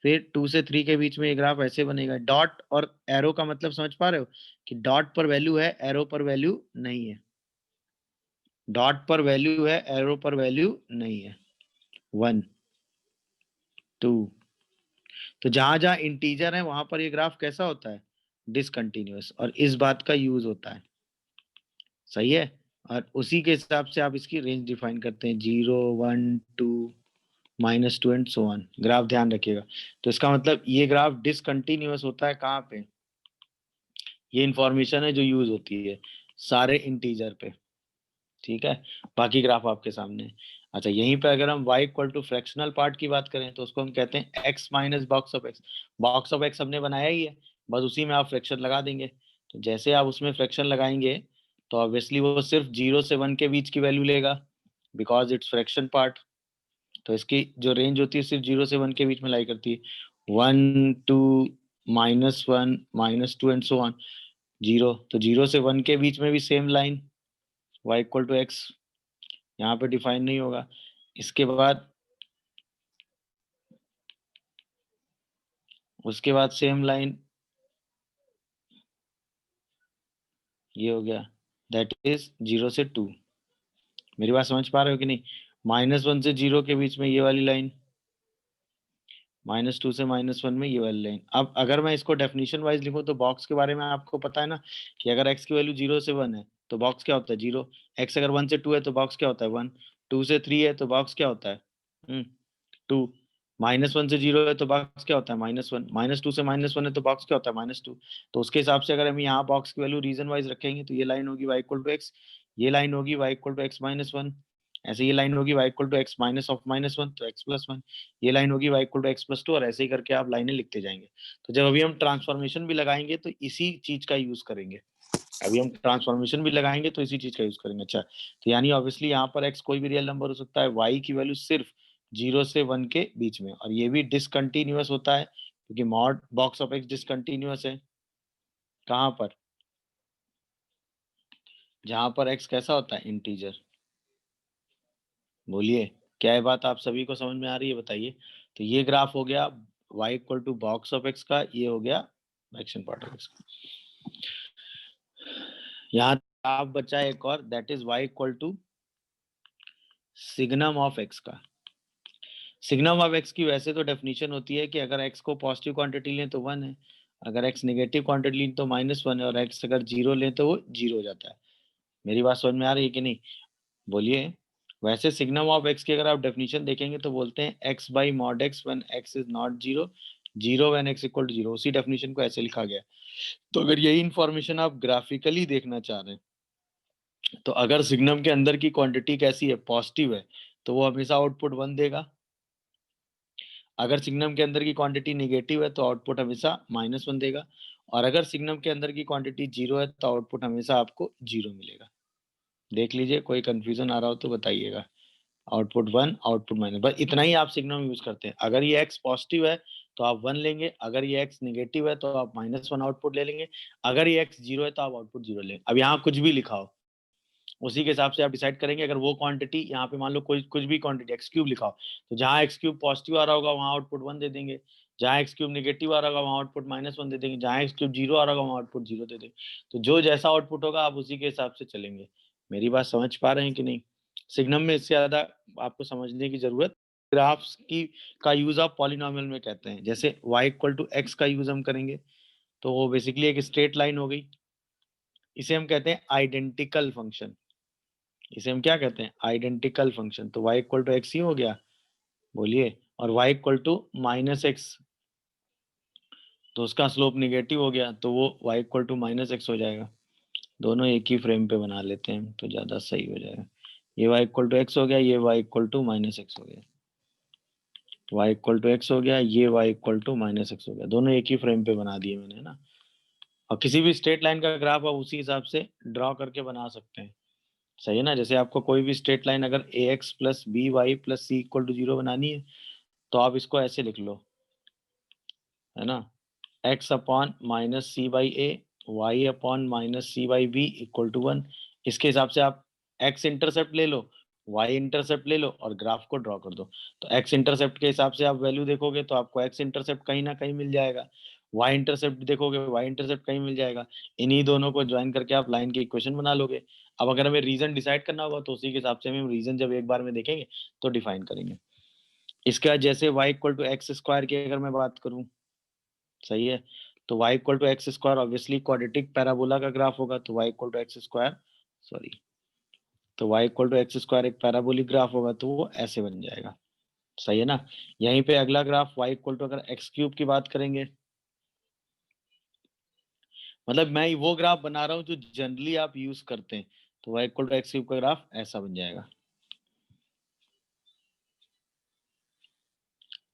फिर 2 से 3 के बीच में ये ग्राफ ऐसे बनेगा। डॉट और एरो का मतलब समझ पा रहे हो कि डॉट पर वैल्यू है, एरो पर वैल्यू नहीं है। डॉट पर वैल्यू है, एरो पर वैल्यू नहीं है। 1, 2, तो जहां जहां इंटीजर है वहां पर ये ग्राफ कैसा होता है, डिसकंटिन्यूअस, और इस बात का यूज होता है, सही है। और उसी के हिसाब से आप इसकी रेंज डिफाइन करते हैं, 0, 1, 2, -2 एंड सो ऑन। ग्राफ ध्यान रखिएगा। तो इसका मतलब ये ग्राफ डिसकंटिन्यूअस होता है कहाँ पे, ये इंफॉर्मेशन है जो यूज होती है सारे इंटीजर पे, ठीक है। बाकी ग्राफ आपके सामने है। अच्छा, यहीं पे अगर हम y equal to fractional part की बात करें, तो उसको हम कहते हैं x minus box of x। Box of x हमने बनाया ही है, बस उसी में आप फ्रैक्शन लगा देंगे। तो जैसे आप उसमें फ्रैक्शन लगाएंगे तो ऑब्वियसली वो सिर्फ 0 से 1 के बीच की वैल्यू लेगा, बिकॉज इट्स फ्रैक्शन पार्ट। तो इसकी जो रेंज होती है सिर्फ 0 से 1 के बीच में लाई करती है, 1 2 -1 -2 एंड सो ऑन 0। तो 0 से 1 के बीच में भी same line y equal to x यहाँ पे डिफाइन नहीं होगा। इसके बाद उसके बाद सेम लाइन ये हो गया, दैट इज 0 से 2। मेरी बात समझ पा रहे हो कि नहीं? -1 से 0 के बीच में ये वाली लाइन, -2 से -1 में ये वाली लाइन। अब अगर मैं इसको डेफिनेशन वाइज लिखूं तो बॉक्स के बारे में आपको पता है ना कि अगर x की वैल्यू 0 से 1 है तो बॉक्स क्या होता है 0, x अगर 1 से 2 है तो बॉक्स क्या होता है 1, 2 से 3 है तो बॉक्स क्या होता है 2, -1 से 0 है तो बॉक्स क्या होता है -1, -2 से -1 है तो बॉक्स क्या होता है -2। तो उसके हिसाब से अगर हम यहाँ बॉक्स की वैल्यू रीजन वाइज रखेंगे तो ये लाइन होगी y इक्वल टू एक्स, ये लाइन होगी y इक्वल टू एक्स -1, ऐसे ये लाइन होगी y equal to x minus of -1 तो x प्लस 1, ये लाइन होगी y equal to x plus 2 और ऐसे ही करके आप लाइनें लिखते जाएंगे। तो जब अभी हम ट्रांसफॉर्मेशन भी लगाएंगे तो इसी चीज का यूज करेंगे, अभी हम ट्रांसफॉर्मेशन भी लगाएंगे तो इसी चीज का यूज करेंगे। अच्छा, तो यानी ऑब्वियसली यहाँ पर x कोई भी रियल नंबर हो सकता है, y की वैल्यू सिर्फ 0 से 1 के बीच में, और ये भी डिसकंटिन्यूअस होता है क्योंकि mod box of x discontinuous है। कहाँ पर? जहां पर x कैसा होता है इंटीजर। बोलिए, क्या ये बात आप सभी को समझ में आ रही है बताइए। तो ये ग्राफ हो गया y equal to box of x का, ये हो गया फ्रैक्शन पार्ट ऑफ x का। यहाँ आप बचा एक और, that is y equal to signum of x का। सिग्नम ऑफ x की वैसे तो डेफिनेशन होती है कि अगर x को पॉजिटिव क्वांटिटी लें तो 1 है, अगर x नेगेटिव क्वांटिटी लें तो -1 है, और x अगर 0 लें तो वो 0 हो जाता है। मेरी बात समझ में आ रही है कि नहीं? बोलिए। वैसे सिग्नम ऑफ x की अगर आप डेफिनेशन देखेंगे तो बोलते हैं x by mod x when x is not 0, 0 when x equal to 0। उसी डेफिनेशन को ऐसे लिखा गया। तो अगर यही इंफॉर्मेशन आप ग्राफिकली देखना चाह रहे हैं तो अगर सिग्नम के अंदर की क्वांटिटी कैसी है, पॉजिटिव है, तो वो हमेशा आउटपुट 1 देगा। अगर सिग्नम के अंदर की क्वांटिटी नेगेटिव है तो आउटपुट हमेशा -1 देगा, और अगर सिग्नम के अंदर की क्वांटिटी 0 है तो आउटपुट हमेशा आपको 0 मिलेगा। देख लीजिए, कोई कंफ्यूजन आ रहा हो तो बताइएगा। आउटपुट 1, आउटपुट माइनस, बस इतना ही आप सिग्नम यूज करते हैं। अगर ये x पॉजिटिव है तो आप 1 लेंगे, अगर ये x नेगेटिव है तो आप -1 आउटपुट ले लेंगे, अगर ये x 0 है तो आप आउटपुट 0 लेंगे। अब यहाँ कुछ भी लिखा हो उसी के हिसाब से आप डिसाइड करेंगे। अगर वो क्वांटिटी यहाँ पे मान लो कोई कुछ भी क्वांटिटी एक्स क्यूब लिखा हो, तो जहाँ एक्स क्यूब पॉजिटिव आ रहा होगा वहाँ आउटपुट 1 दे देंगे, जहाँ एक्स क्यूब नेगेटिव आ रहा होगा वहाँ आउटपुट -1 दे देंगे, जहाँ एक्स क्यूब 0 आ रहा होगा वहाँ आउटपुट 0 दे देंगे। तो जो जैसा आउटपुट होगा आप उसी के हिसाब से चलेंगे। मेरी बात समझ पा रहे हैं कि नहीं? सिग्नम में इससे ज्यादा आपको समझने की जरूरत। ग्राफ्स की का यूज आप पॉलिनोमियल में कहते हैं। जैसे y इक्वल टू एक्स का यूज हम करेंगे तो वो बेसिकली एक स्ट्रेट लाइन हो गई, इसे हम कहते हैं आइडेंटिकल फंक्शन। इसे हम क्या कहते हैं? Identical function. तो y इक्वल टू एक्स ही हो गया, बोलिए। और y इक्वल टू -x, तो उसका स्लोप निगेटिव हो गया तो वो y इक्वल टू -x हो जाएगा। दोनों एक ही फ्रेम पे बना लेते हैं तो ज्यादा सही हो जाएगा। ये y इक्वल टू एक्स हो गया, ये y इक्वल टू -x हो गया, y इक्वल टू एक्स हो गया, ये y इक्वल टू -x हो गया। दोनों एक ही फ्रेम पे बना दिए मैंने, है ना। और किसी भी स्ट्रेट लाइन का ग्राफ आप उसी हिसाब से ड्रॉ करके बना सकते हैं, सही है ना। जैसे आपको कोई भी स्ट्रेट लाइन अगर a x plus b y plus c equal to 0 बनानी है तो आप इसको ऐसे लिख लो, है ना, x upon minus C by A, y upon minus C by B equal to 1। इसके हिसाब से आप x इंटरसेप्ट ले लो, y इंटरसेप्ट ले लो और ग्राफ को ड्रॉ कर दो। तो x इंटरसेप्ट के हिसाब से आप वैल्यू देखोगे तो आपको x इंटरसेप्ट कहीं ना कहीं मिल जाएगा, y इंटरसेप्ट देखोगे y इंटरसेप्ट कहीं मिल जाएगा। इन्हीं दोनों को ज्वाइन करके आप लाइन की इक्वेशन बना लोगे। अब अगर हमें रीजन डिसाइड करना होगा तो उसी के हिसाब से हम रीजन जब एक बार में देखेंगे तो डिफाइन करेंगे। इसके बाद जैसे y equal to x square की अगर मैं बात करूं, सही है, तो y equal to x square obviously quadratic parabola का ग्राफ होगा, तो y equal to x square, sorry, तो y equal to x square एक पैराबोलिक ग्राफ होगा तो वो ऐसे बन जाएगा, सही है ना। यहीं पे अगला ग्राफ y इक्वल टू अगर एक्स क्यूब की बात करेंगे, मतलब मैं वो ग्राफ बना रहा हूँ जो जनरली आप यूज करते हैं, तो y equal to x cube का ग्राफ ऐसा बन जाएगा,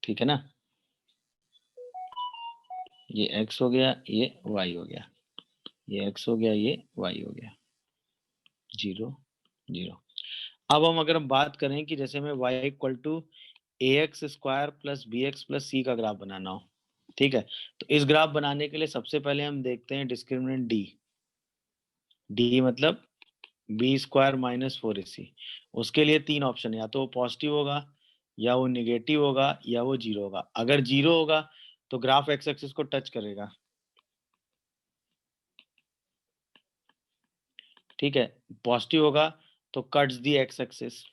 ठीक है ना। ये x हो गया, ये y हो गया, ये x हो गया, ये y हो गया, 0 0। अब हम अगर हम बात करें कि जैसे हमें y equal to ax square plus bx plus c का ग्राफ बनाना हो, ठीक है, तो इस ग्राफ बनाने के लिए सबसे पहले हम देखते हैं डिस्क्रिमिनेंट d मतलब बी स्क्वायर माइनस 4ac। उसके लिए 3 ऑप्शन है, या तो वो पॉजिटिव होगा, या वो निगेटिव होगा, या वो 0 होगा। अगर 0 होगा तो ग्राफ एक्स एक्सिस को टच करेगा, ठीक है। पॉजिटिव होगा तो कट्स दी एक्स एक्सिस,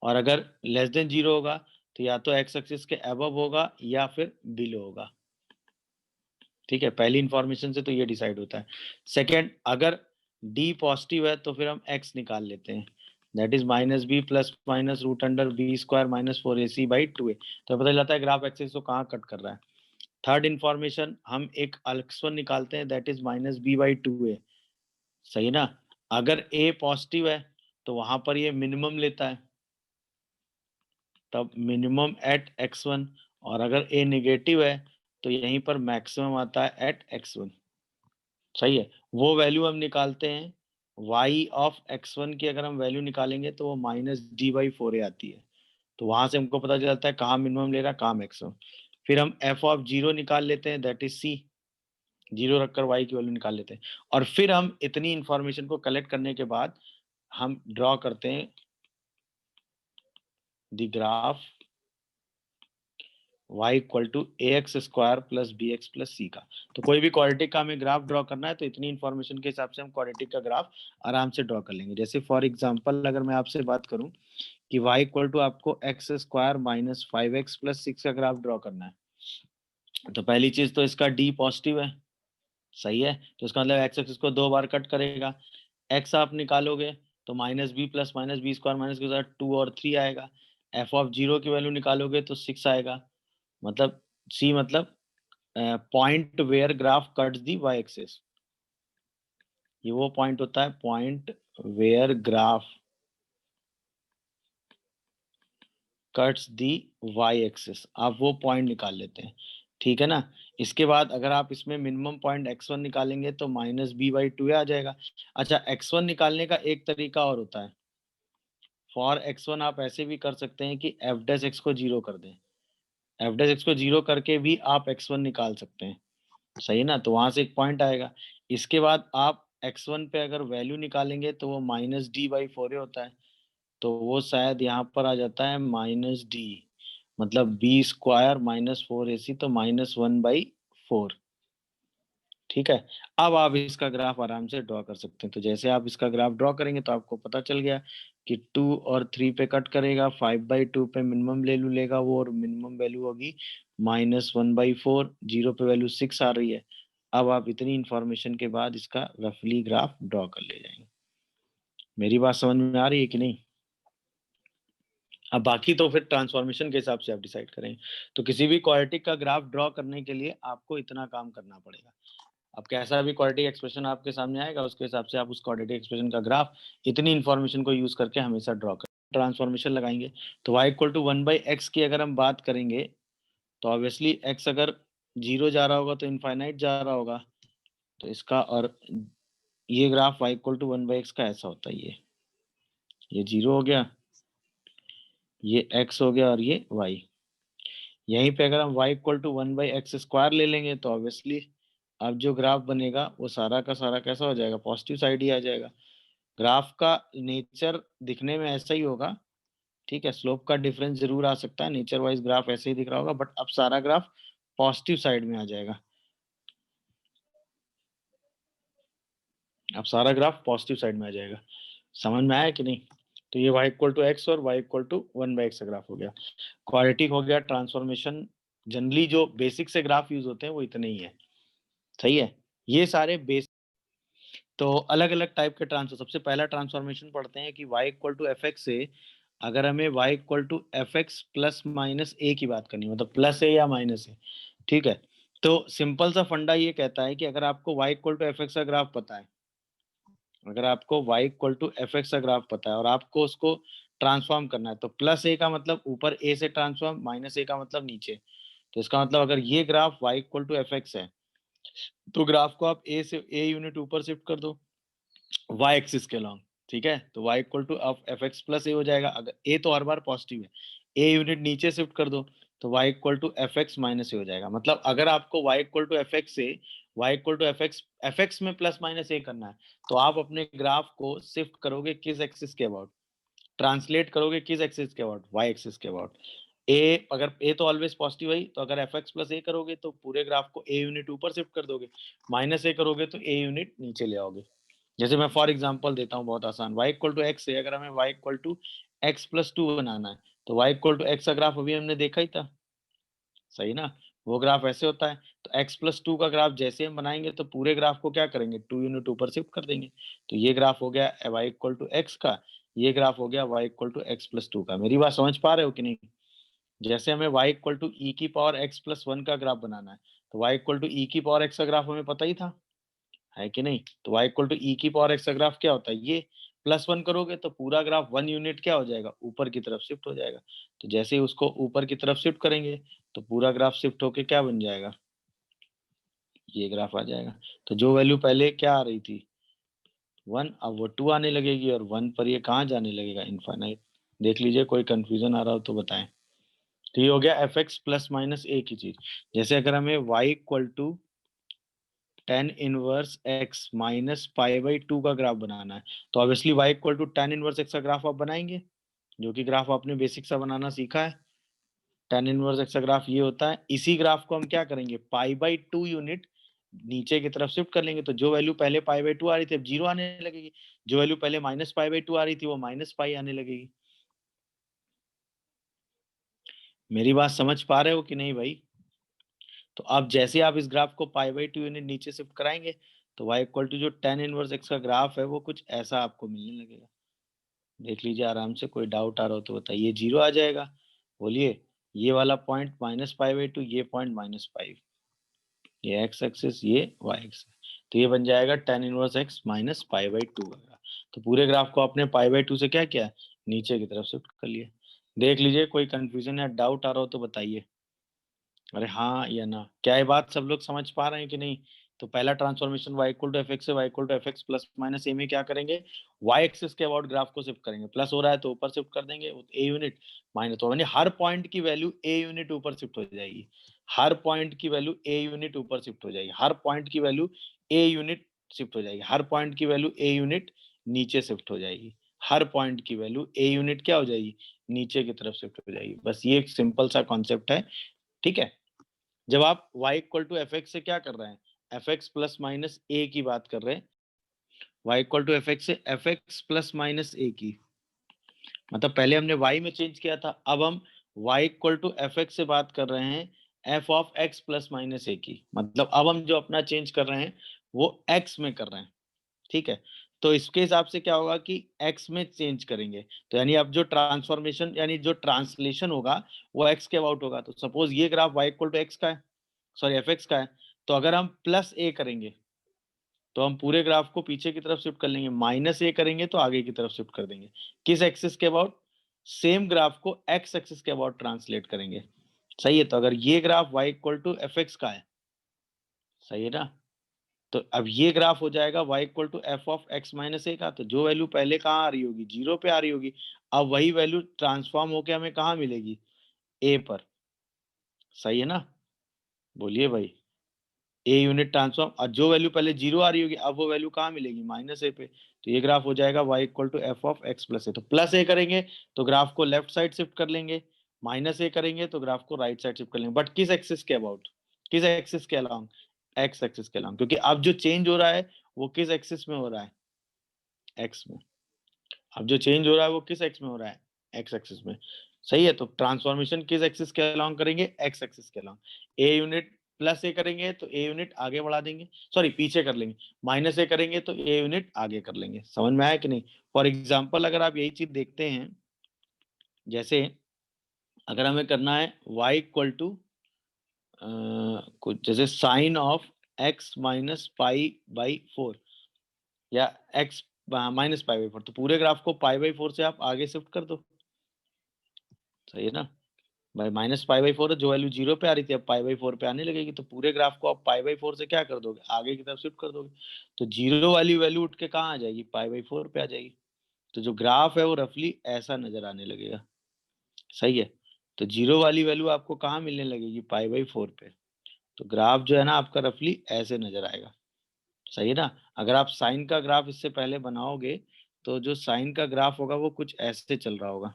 और अगर लेस देन 0 होगा तो या तो एक्स एक्सिस के अबव होगा या फिर बिलो होगा, ठीक है। पहली इंफॉर्मेशन से तो ये डिसाइड होता है। सेकेंड, अगर डी पॉजिटिव है तो फिर हम एक्स निकाल लेते हैं, that is minus B plus minus root under B square minus 4ac by 2a। तो पता चलता है ग्राफ एक्सिस को कहाँ कट कर रहा है। थर्ड इंफॉर्मेशन, हम एक x1 निकालते हैं, that is minus B by 2a, सही ना। अगर a पॉजिटिव है तो वहां पर ये मिनिमम लेता है, तब मिनिमम एट x1, और अगर a निगेटिव है तो यहीं पर मैक्सिमम आता है एट x1, सही है। वो वैल्यू हम निकालते हैं, y ऑफ x1 की अगर हम वैल्यू निकालेंगे तो वो माइनस डी बाई 4a आती है। तो वहां से हमको पता चलता है कहाँ मिनिमम ले रहा है, कहाँ मैक्सिमम। फिर हम f ऑफ 0 निकाल लेते हैं, दैट इज c, 0 रखकर y की वैल्यू निकाल लेते हैं। और फिर हम इतनी इंफॉर्मेशन को कलेक्ट करने के बाद हम ड्रॉ करते हैं the graph y equal to ax square plus bx plus c का। तो कोई भी क्वाड्रेटिक का हमें ग्राफ ड्रॉ करना है तो इतनी इंफॉर्मेशन के हिसाब से हम क्वाड्रेटिक का ग्राफ आराम से ड्रॉ कर लेंगे। जैसे फॉर एग्जांपल अगर मैं आपसे बात करूं कि y इक्वल टू आपको x square minus 5x plus 6 का ग्राफ ड्रॉ करना है, तो पहली चीज तो इसका d पॉजिटिव है, सही है। तो इसका मतलब एक्स एक्सिस को 2 बार कट करेगा। x आप निकालोगे तो minus B plus minus B square minus के साथ 2 और 3 आएगा। f ऑफ 0 की वैल्यू निकालोगे तो 6 आएगा। मतलब c मतलब point where graph cuts the y axis, ये वो पॉइंट होता है point where graph cuts the y axis, आप वो पॉइंट निकाल लेते हैं, ठीक है ना। इसके बाद अगर आप इसमें मिनिमम पॉइंट x1 निकालेंगे तो माइनस बी बाई 2 आ जाएगा। अच्छा, x1 निकालने का एक तरीका और होता है, फॉर x1 आप ऐसे भी कर सकते हैं कि f डैश x को 0 कर दें, f डैश x को 0 करके भी आप x1 निकाल सकते हैं, सही ना। तो वहां से एक पॉइंट आएगा। इसके बाद आप x1 पे अगर वैल्यू निकालेंगे तो वो माइनस डी बाई 4 होता है, तो वो शायद यहाँ पर आ जाता है माइनस डी, मतलब बी स्क्वायर माइनस 4ac, तो माइनस 1/4, ठीक है। अब आप इसका ग्राफ आराम से ड्रॉ कर सकते हैं। तो जैसे आप इसका ग्राफ ड्रॉ करेंगे तो आपको पता चल गया कि 2 और 3 पे कट करेगा, 5/2 पे मिनिमम वैल्यू लेगा वो, और मिनिमम वैल्यू होगी माइनस 1/4, 0 पे वैल्यू 6 आ रही है। अब आप इतनी इंफॉर्मेशन के बाद इसका रफली ग्राफ ड्रॉ कर ले जाएंगे। मेरी बात समझ में आ रही है कि नहीं? अब बाकी तो फिर ट्रांसफॉर्मेशन के हिसाब से आप डिसाइड करें। तो किसी भी क्वाड्रेटिक का ग्राफ ड्रॉ करने के लिए आपको इतना काम करना पड़ेगा। अब कैसा भी क्वाड्रेटिक एक्सप्रेशन आपके सामने आएगा उसके हिसाब से आप उस क्वाड्रेटिक एक्सप्रेशन का ग्राफ इतनी इंफॉर्मेशन को यूज करके हमेशा ड्रॉ करें। ट्रांसफॉर्मेशन लगाएंगे तो y इक्वल टू 1/x की अगर हम बात करेंगे तो ऑब्वियसली x अगर 0 जा रहा होगा तो इनफाइनाइट जा रहा होगा, तो इसका और ये graph y equal to 1/x का ऐसा होता है, ये 0 हो गया, ये x हो गया, और ये y। यहीं पे अगर हम y equal to 1/x square ले लेंगे तो ऑब्वियसली अब जो ग्राफ बनेगा वो सारा का सारा कैसा हो जाएगा, पॉजिटिव साइड ही आ जाएगा। ग्राफ का नेचर दिखने में ऐसा ही होगा, ठीक है। स्लोप का डिफरेंस जरूर आ सकता है, नेचर वाइज ग्राफ ऐसे ही दिख रहा होगा, बट अब सारा ग्राफ पॉजिटिव साइड में आ जाएगा। अब सारा ग्राफ पॉजिटिव साइड में आ जाएगा। समझ में आया कि नहीं? तो ये y इक्वल टू एक्स और y इक्वल टू 1/x का ग्राफ हो गया, क्वाड्रेटिक हो गया। ट्रांसफॉर्मेशन जनरली जो बेसिक से ग्राफ यूज होते हैं वो इतने ही है, सही है। ये सारे बेस। तो अलग अलग टाइप के ट्रांसफर, सबसे पहला ट्रांसफॉर्मेशन पढ़ते हैं कि y equal to F x से अगर हमें y equal to F x plus minus ए की बात करनी है, मतलब प्लस ए या माइनस ए, ठीक है। तो सिंपल सा फंडा ये कहता है कि अगर आपको y equal to F x का ग्राफ पता है, अगर आपको y equal to F x का ग्राफ पता है और आपको उसको ट्रांसफॉर्म करना है, तो प्लस ए का मतलब ऊपर ए से ट्रांसफॉर्म, माइनस ए का मतलब नीचे। तो इसका मतलब अगर ये graph y equal to F x है तो ग्राफ को आप a से a यूनिट ऊपर शिफ्ट कर दो y एक्सिस के अलॉन्ग, ठीक है। तो y equal to F x plus a हो जाएगा। अगर a तो हर बार पॉजिटिव है, a यूनिट नीचे शिफ्ट कर दो तो y equal to F x minus a हो जाएगा। मतलब अगर आपको y equal to F x से y equal to F x में प्लस माइनस ए करना है तो आप अपने ग्राफ को शिफ्ट करोगे किस एक्सिस के अबाउट, ट्रांसलेट करोगे किस एक्सिस के अबाउट, y एक्सिस के अबाउट। ए अगर ए तो ऑलवेज पॉजिटिव है, तो अगर एफ एक्स प्लस ए करोगे तो पूरे ग्राफ को ए यूनिट ऊपर शिफ्ट कर दोगे, माइनस ए करोगे तो ए यूनिट नीचे ले आओगे। जैसे मैं फॉर एग्जांपल देता हूँ बहुत आसान, y इक्वल टू एक्स है, अगर हमें y equal to x plus two बनाना है तो y इक्वल टू एक्स का ग्राफ अभी हमने देखा ही था, सही ना। वो ग्राफ ऐसे होता है। तो x प्लस टू का ग्राफ जैसे हम बनाएंगे तो पूरे ग्राफ को क्या करेंगे, टू यूनिट ऊपर शिफ्ट कर देंगे। तो ये ग्राफ हो गया y इक्वल टू एक्स का, ये ग्राफ हो गया y equal to x plus two का। मेरी बात समझ पा रहे हो कि नहीं। जैसे हमें y इक्वल टू ई की पावर x प्लस वन का ग्राफ बनाना है तो y इक्वल टू ई की पावर x का ग्राफ हमें पता ही था, है कि नहीं। तो y इक्वल टू ई की पावर x का ग्राफ क्या होता है, ये प्लस वन करोगे तो पूरा ग्राफ वन यूनिट क्या हो जाएगा, ऊपर की तरफ शिफ्ट हो जाएगा। तो जैसे ही उसको ऊपर की तरफ शिफ्ट करेंगे तो पूरा ग्राफ शिफ्ट होके क्या बन जाएगा, ये ग्राफ आ जाएगा। तो जो वैल्यू पहले क्या आ रही थी वन, अब वो टू आने लगेगी और वन पर ये कहाँ जाने लगेगा, इनफाइनाइट। देख लीजिए, कोई कंफ्यूजन आ रहा हो तो बताएं। तो ये हो गया एफ एक्स प्लस माइनस ए की चीज। जैसे अगर हमें y equal to tan inverse x minus pi by two का ग्राफ बनाना है तो obviously y equal to tan inverse x का ग्राफ आप बनाएंगे, जो कि ग्राफ आपने बेसिक सा बनाना सीखा है। टेन इनवर्स एक्स का ग्राफ ये होता है। इसी ग्राफ को हम क्या करेंगे, पाई बाई टू यूनिट नीचे की तरफ शिफ्ट कर लेंगे। तो जो वैल्यू पहले पाई बाई टू आ रही थी अब जीरो आने लगेगी, जो वैल्यू पहले माइनस पाई बाई टू आ रही थी वो माइनस पाई आने लगेगी। मेरी बात समझ पा रहे हो कि नहीं भाई। तो अब जैसे आप इस ग्राफ को पाई बाई टू यूनिट नीचे शिफ्ट कराएंगे तो y इक्वल टू जो टेन इनवर्स एक्स का ग्राफ है वो कुछ ऐसा आपको मिलने लगेगा। देख लीजिए आराम से, कोई डाउट आ रहा हो तो बताइए। जीरो आ जाएगा, बोलिए। ये वाला point minus pi by to, ये पॉइंट माइनस फाइव, ये एक्स एक्सिस, ये वाई एक्सिस। तो ये बन जाएगा ten inverse x minus pi by two का। तो पूरे ग्राफ को आपने पाई बाई टू से क्या किया, नीचे की तरफ शिफ्ट कर लिया। देख लीजिए, कोई कंफ्यूजन या डाउट आ रहा हो तो बताइए। अरे हाँ या ना, क्या ये बात सब लोग समझ पा रहे हैं कि नहीं। तो पहला transformation y equal to F x से y equal to F x plus minus a में क्या करेंगे, y एक्सिस के अबाउट ग्राफ को शिफ्ट करेंगे। प्लस हो रहा है तो ऊपर शिफ्ट कर देंगे a यूनिट, माइनस तो यानी हर पॉइंट की वैल्यू a यूनिट ऊपर शिफ्ट हो जाएगी। हर पॉइंट की वैल्यू a यूनिट ऊपर शिफ्ट हो जाएगी। हर पॉइंट की वैल्यू a यूनिट शिफ्ट हो जाएगी। हर पॉइंट की वैल्यू a यूनिट नीचे शिफ्ट हो जाएगी। हर पॉइंट की वैल्यू a यूनिट क्या हो जाएगी, नीचे की तरफ शिफ्ट हो जाएगी। बस ये एक सिंपल सा कॉन्सेप्ट है, ठीक है। जब आप y equal to F x से क्या कर रहे हैं, एफ एक्स प्लस माइनस ए की बात कर रहे हैं, y equal to F x से एफ एक्स प्लस माइनस ए की, मतलब पहले हमने y में चेंज किया था, अब हम y equal to F x से बात कर रहे हैं f of x plus minus ए की। मतलब अब हम जो अपना चेंज कर रहे हैं वो x में कर रहे हैं, ठीक है। तो इसके हिसाब से क्या होगा कि x में चेंज करेंगे तो यानी अब जो ट्रांसफॉर्मेशन यानी जो ट्रांसलेशन होगा वो x के अबाउट होगा। तो सपोज ये graph y equal to x का है, सॉरी एफ एक्स का है, तो अगर हम प्लस ए करेंगे तो हम पूरे ग्राफ को पीछे की तरफ शिफ्ट कर लेंगे, माइनस ए करेंगे तो आगे की तरफ शिफ्ट कर देंगे। किस एक्सिस के अबाउट, सेम ग्राफ को एक्स एक्सिस के अबाउट ट्रांसलेट करेंगे, सही है। तो अगर ये graph y equal to F x का है, सही है ना, तो अब ये ग्राफ हो जाएगा y equal to f of x minus a का। तो जो वैल्यू पहले कहाँ आ रही होगी, जीरो पे आ रही होगी, अब वही वैल्यू ट्रांसफॉर्म होके हमें कहाँ मिलेगी, ए पर, सही है ना। बोलिए भाई, ए यूनिट ट्रांसफॉर्म, और जो वैल्यू पहले जीरो आ रही होगी अब वो वैल्यू कहाँ मिलेगी, माइनस ए पे। तो ये ग्राफ हो जाएगा y equal to f of x plus a. तो प्लस ए करेंगे तो ग्राफ को लेफ्ट साइड शिफ्ट कर लेंगे, माइनस ए करेंगे तो ग्राफ को राइट साइड शिफ्ट कर लेंगे। बट किस एक्सिस के अबाउट, किस एक्सिस के अलॉन्ग, एक्स एक्सिस के अलॉन्ग, क्योंकि अब जो चेंज हो रहा है वो किस एक्सिस में हो रहा है, एक्स में। अब जो चेंज हो रहा है वो किस एक्स में हो रहा है, एक्स एक्सिस में, सही है। तो ट्रांसफॉर्मेशन किस एक्सिस के अलॉन्ग करेंगे, एक्स एक्सिस के अलॉन्ग। ए यूनिट प्लस ए करेंगे तो ए यूनिट आगे बढ़ा देंगे, सॉरी पीछे कर लेंगे। माइनस ए करेंगे तो ए यूनिट आगे कर लेंगे। समझ में आया कि नहीं। फॉर एग्जाम्पल अगर आप यही चीज देखते हैं, जैसे अगर हमें करना है y इक्वल टू कुछ जैसे sine of x minus pi by four या x minus pi by four, तो पूरे ग्राफ को पाई बाई फोर से आप आगे शिफ्ट कर दो, सही है ना। भाई माइनस पाई बाई 4 जो वैल्यू 0 पे आ रही थी अब पाई बाई 4 पे आने लगेगी, तो पूरे ग्राफ को आप पाई बाई 4 से क्या कर दोगे, आगे की तरफ शिफ्ट कर दोगे, तो 0 वाली वैल्यू उठ के कहाँ आ जाएगी, पाई बाई 4 पे आ जाएगी। तो जो ग्राफ है वो रफली ऐसा नजर आने लगेगा। सही है। तो 0 वाली वैल्यू आपको कहाँ मिलने लगेगी, पाई बाई 4 पे। तो ग्राफ जो है ना आपका रफली ऐसे नजर आएगा। सही है ना। अगर आप साइन का ग्राफ इससे पहले बनाओगे तो जो साइन का ग्राफ होगा वो कुछ ऐसे चल रहा होगा।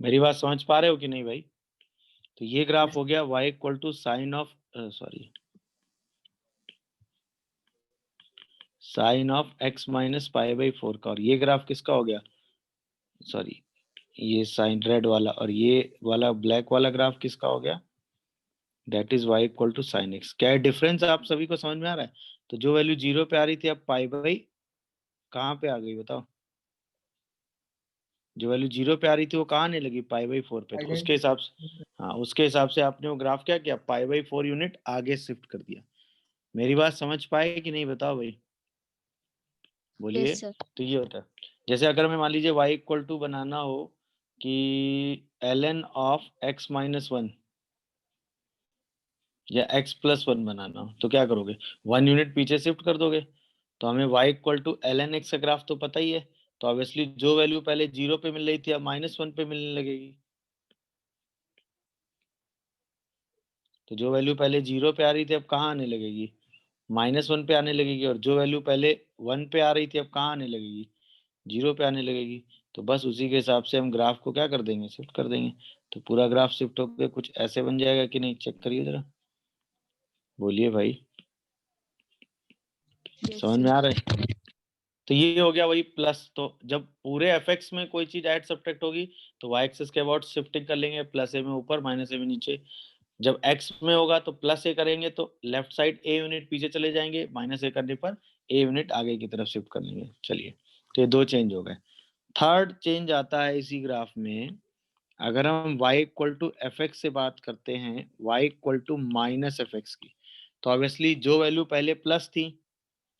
मेरी बात समझ पा रहे हो कि नहीं भाई। तो ये ग्राफ हो गया y equal to sine of sorry sine of x minus pi by 4 का, और ये ग्राफ किसका हो गया, सॉरी ये साइन रेड वाला, और ये वाला ब्लैक वाला ग्राफ किसका हो गया, that is y equal to sine x। क्या डिफरेंस आप सभी को समझ में आ रहा है। तो जो वैल्यू 0 पे आ रही थी अब पाई बाई कहाँ पे आ गई बताओ, जो वैल्यू 0 पे आ रही थी वो कहाँ आने लगी, पाई बाई 4 पे। तो उसके हिसाब से, हाँ उसके हिसाब से आपने वो ग्राफ क्या किया, पाई बाई 4 यूनिट आगे शिफ्ट कर दिया। मेरी बात समझ पाए कि नहीं बताओ भाई, बोलिए। Yes sir. तो ये होता है, जैसे अगर मैं मान लीजिए y इक्वल टू बनाना हो कि ln ऑफ x माइनस 1 या x प्लस 1 बनाना हो, तो क्या करोगे, 1 यूनिट पीछे शिफ्ट कर दोगे। तो हमें y equal to ln x का ग्राफ तो पता ही है। तो ऑब्वियसली जो वैल्यू पहले 0 पे मिल रही थी अब माइनस 1 पे मिलने लगेगी। तो जो वैल्यू पहले 0 पे आ रही थी अब कहाँ आने लगेगी, माइनस 1 पे आने लगेगी, और जो वैल्यू पहले 1 पे आ रही थी अब कहाँ आने लगेगी, 0 पे आने लगेगी। तो बस उसी के हिसाब से हम ग्राफ को क्या कर देंगे, शिफ्ट कर देंगे। तो पूरा ग्राफ शिफ्ट होकर कुछ ऐसे बन जाएगा कि नहीं, चेक करिए जरा, बोलिए भाई, यस समझ में सर। आ रहा है। तो ये हो गया वही प्लस। तो जब पूरे एफ एक्स में कोई चीज ऐड सब्ट्रैक्ट होगी तो वाई एक्सिस के अबाउट शिफ्टिंग कर लेंगे, प्लस ए में ऊपर माइनस ए में नीचे। जब एक्स में होगा तो प्लस ए करेंगे तो लेफ्ट साइड ए यूनिट पीछे चले जाएंगे, माइनस ए करने पर ए यूनिट आगे की तरफ शिफ्ट कर लेंगे। चलिए, तो ये दो चेंज हो गए। थर्ड चेंज आता है इसी ग्राफ में, अगर हम y equal to F x से बात करते हैं, y equal to minus f x की, तो ऑब्वियसली जो वैल्यू पहले प्लस थी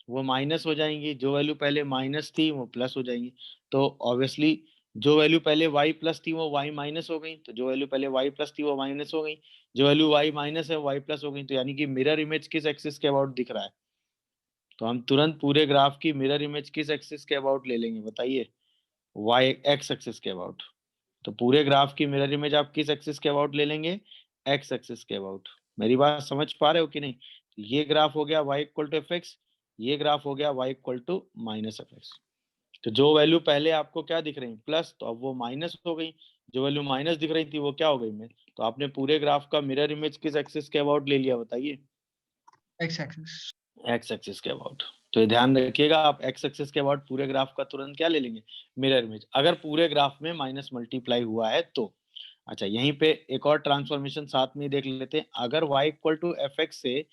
वो माइनस हो जाएंगी, जो वैल्यू पहले माइनस थी वो प्लस हो जाएंगी। तो ऑब्वियसली जो वैल्यू पहले y प्लस थी वो y माइनस हो गई, तो जो वैल्यू पहले y प्लस थी वो माइनस हो गई, जो वैल्यू y माइनस है y प्लस हो गई। तो यानी कि मिरर इमेज किस एक्सिस के अबाउट दिख रहा है, तो हम तुरंत पूरे ग्राफ की मिरर इमेज किस एक्सिस के अबाउट ले लेंगे बताइए, y एक्स एक्सिस के अबाउट। तो पूरे ग्राफ की मिरर इमेज आप किस एक्सिस के अबाउट ले लेंगे, एक्स एक्सिस के अबाउट। मेरी बात समझ पा रहे हो कि नहीं। तो ये ग्राफ हो गया y equal to F x, ये ग्राफ हो गया y equal to minus f x. तो जो वैल्यू पहले आपको क्या दिख रही प्लस, तो अब वो माइनस हो गई, जो वैल्यू माइनस दिख रही थी वो क्या हो गई में। तो आपने पूरे ग्राफ का मिरर इमेज किस एक्सिस के अबाउट ले लिया बताइए, एक्स एक्सिस। एक्स एक्सिस के अबाउट। तो ये ध्यान रखिएगा, आप एक्स एक्सिस के अबाउट पूरे ग्राफ का तुरंत क्या ले लेंगे, मिरर इमेज, अगर पूरे ग्राफ में माइनस मल्टीप्लाई हुआ है तो। अच्छा, यहीं पे एक और ट्रांसफॉर्मेशन साथ में ही देख लेते हैं। अगर y equal to F x से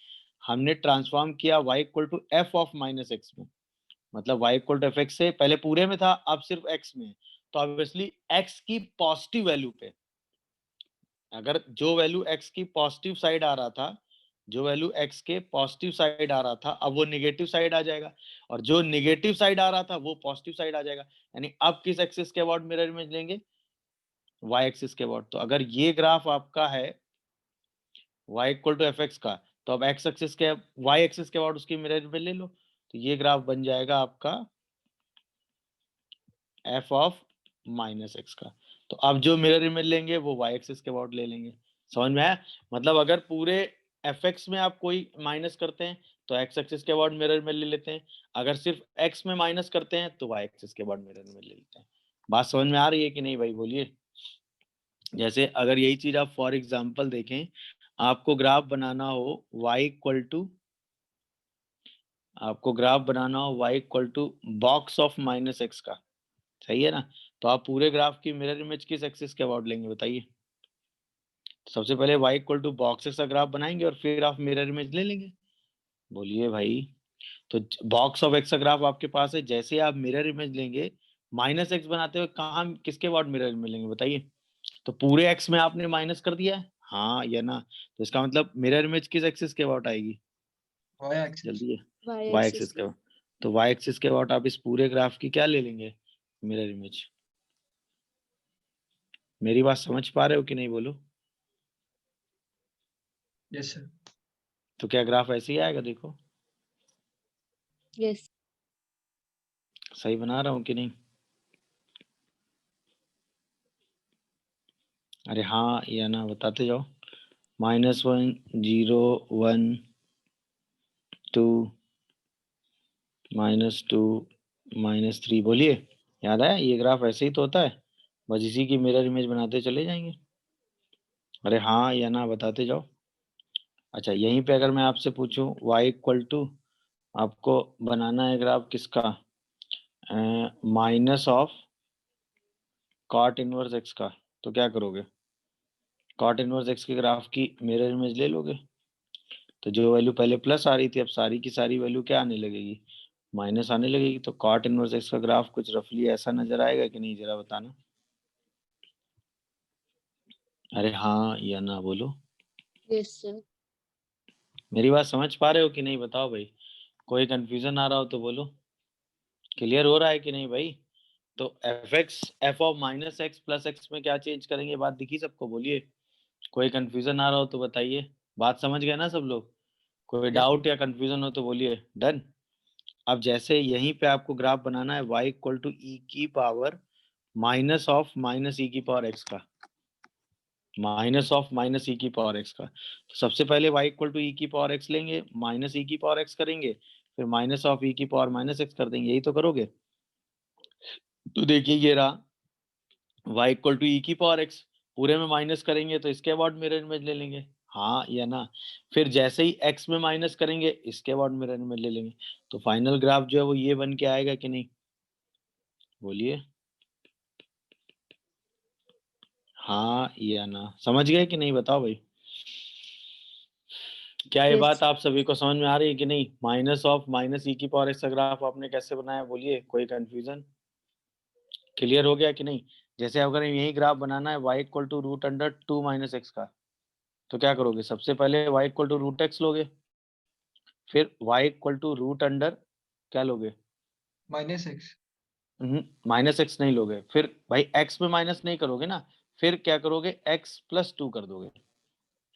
हमने ट्रांसफॉर्म किया y equal to f of minus x में, मतलब y equal to F x से पहले पूरे में था अब सिर्फ x में, तो ऑब्वियसली x की पॉजिटिव वैल्यू पे, अगर जो वैल्यू x की पॉजिटिव साइड आ रहा था, जो वैल्यू x के पॉजिटिव साइड आ रहा था अब वो निगेटिव साइड आ जाएगा, और जो निगेटिव साइड आ रहा था वो पॉजिटिव साइड आ जाएगा। यानी अब किस एक्सिस के अबाउट मिरर इमेज लेंगे, y एक्सिस के अबाउट। तो अगर ये ग्राफ आपका है y equal to F x का, तो अब x एक्सिस के y एक्सिस के अबाउट उसकी मिरर इमेज ले लो, तो ये ग्राफ बन जाएगा आपका f ऑफ माइनस एक्स का। तो अब जो मिरर इमेज लेंगे वो y एक्सिस के अबाउट ले लेंगे। समझ में आया। मतलब अगर पूरे एफ एक्स में आप कोई माइनस करते हैं तो x एक्सिस के अबाउट मिरर इमेज ले लेते हैं, अगर सिर्फ x में माइनस करते हैं तो y एक्सिस के अबाउट मिरर इमेज ले लेते हैं। बात समझ में आ रही है कि नहीं भाई, बोलिए। जैसे अगर यही चीज आप फॉर एग्जांपल देखें, आपको ग्राफ बनाना हो y इक्वल टू, आपको ग्राफ बनाना हो y equal to box of minus x का, सही है ना। तो आप पूरे ग्राफ की मिरर इमेज किस एक्सिस के अबाउट लेंगे बताइए, सबसे पहले y equal to box x का ग्राफ बनाएंगे और फिर आप मिरर इमेज ले लेंगे। बोलिए भाई, तो बॉक्स ऑफ एक्स का ग्राफ आपके पास है, जैसे आप मिरर इमेज लेंगे माइनस एक्स बनाते हुए कहाँ किसके अबाउट मिरर इमेज लेंगे बताइए? तो पूरे एक्स में आपने माइनस कर दिया है, हाँ या ना? तो इसका मतलब मिरर इमेज किस एक्सिस के अबाउट आएगी? y axis. जल्दी है, y y एक्सिस एक्सिस के about। तो y एक्सिस के अबाउट आप इस पूरे ग्राफ की क्या ले लेंगे? Mirror image. मेरी बात समझ पा रहे हो कि नहीं बोलो? Yes sir. तो क्या ग्राफ ऐसे ही आएगा? देखो यस सही बना रहा हूँ कि नहीं? अरे हाँ या ना बताते जाओ। -1 0 1 2 -2 -3। बोलिए, याद आया? ये ग्राफ ऐसे ही तो होता है, बस इसी की मिरर इमेज बनाते चले जाएंगे। अरे हाँ या ना बताते जाओ। अच्छा, यहीं पे अगर मैं आपसे पूछूं y इक्वल टू आपको बनाना है ग्राफ किसका? Minus of cot inverse x का, तो क्या करोगे? कॉट इनवर्स एक्स के ग्राफ की मिरर इमेज ले लोगे। तो जो वैल्यू पहले प्लस आ रही थी अब सारी की सारी वैल्यू क्या आने लगेगी? माइनस आने लगेगी। तो कॉट इनवर्स एक्स का ग्राफ कुछ रफली ऐसा नजर आएगा कि नहीं, जरा बताना। अरे हाँ या ना बोलो। यस सर मेरी बात समझ पा रहे हो कि नहीं बताओ भाई? कोई कंफ्यूजन आ रहा हो तो बोलो। क्लियर हो रहा है कि नहीं भाई? तो f of minus x plus x में क्या चेंज करेंगे, बात दिखी सबको? बोलिए, कोई कंफ्यूजन आ रहा हो तो बताइए। बात समझ गए ना सब लोग? कोई यस डाउट या कंफ्यूजन हो तो बोलिए। डन। अब जैसे यहीं पे आपको ग्राफ बनाना है y इक्वल टू ई की पावर माइनस ऑफ माइनस ई की पावर एक्स का, माइनस ऑफ माइनस ई की पावर एक्स का। तो सबसे पहले y इक्वल टू ई की पावर एक्स लेंगे, माइनस ई की पावर एक्स करेंगे, फिर माइनस ऑफ ई की पावर माइनस एक्स कर देंगे। यही तो करोगे। तो देखिए ये रहा y इक्वल टू ई की पावर एक्स, पूरे में माइनस करेंगे तो इसके अबाउट मिरर इमेज ले लेंगे, हाँ या ना? फिर जैसे ही x में माइनस करेंगे इसके अबाउट मिरर इमेज ले लेंगे। तो फाइनल ग्राफ जो है वो ये बन के आएगा कि नहीं? बोलिए हाँ या ना? समझ गए कि नहीं बताओ भाई? क्या ये यस बात आप सभी को समझ में आ रही है कि नहीं? माइनस ऑफ माइनस ई की पावर एक्स का ग्राफ आपने कैसे बनाया? बोलिए, कोई कंफ्यूजन? क्लियर हो गया कि नहीं? जैसे अगर यही ग्राफ बनाना है y equal to root under 2 minus x का, तो क्या करोगे? सबसे पहले y equal to root x लोगे, फिर y equal to root under क्या लोगे? Minus x. माइनस एक्स नहीं लोगे, फिर भाई x में माइनस नहीं करोगे ना, फिर क्या करोगे? x प्लस 2 कर दोगे,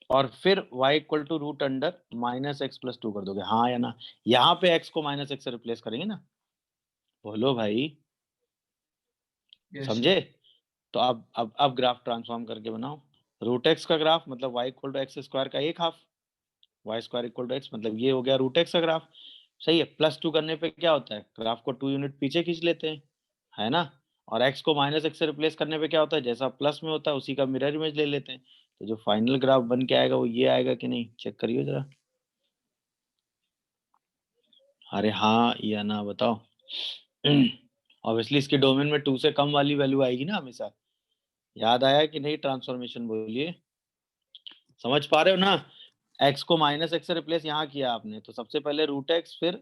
और फिर y equal to root under minus x plus 2 कर दोगे, हाँ या ना? यहाँ पे x को माइनस एक्स से रिप्लेस करेंगे ना। बोलो भाई, यस सर। समझे? तो अब ग्राफ ट्रांसफॉर्म करके बनाओ। रूट एक्स का ग्राफ मतलब y equal to x square का एक half, y square equal to x, मतलब ये हो गया रूट एक्स का ग्राफ। सही है। प्लस 2 करने पे क्या होता है? ग्राफ को 2 यूनिट पीछे खींच लेते हैं, है ना? और x को माइनस एक्स से रिप्लेस करने पे क्या होता है? जैसा प्लस में होता है उसी का मिरर इमेज ले लेते हैं। तो जो फाइनल ग्राफ बन के आएगा वो ये आएगा कि नहीं? चेक करिए जरा। अरे हाँ या ना बताओ। ऑब्वियसली इसके डोमेन में 2 से कम वाली वैल्यू आएगी ना हमेशा। याद आया कि नहीं ट्रांसफॉर्मेशन? बोलिए, समझ पा रहे हो ना? x को माइनस एक्स से रिप्लेस यहाँ किया आपने, तो सबसे पहले रूट एक्स, फिर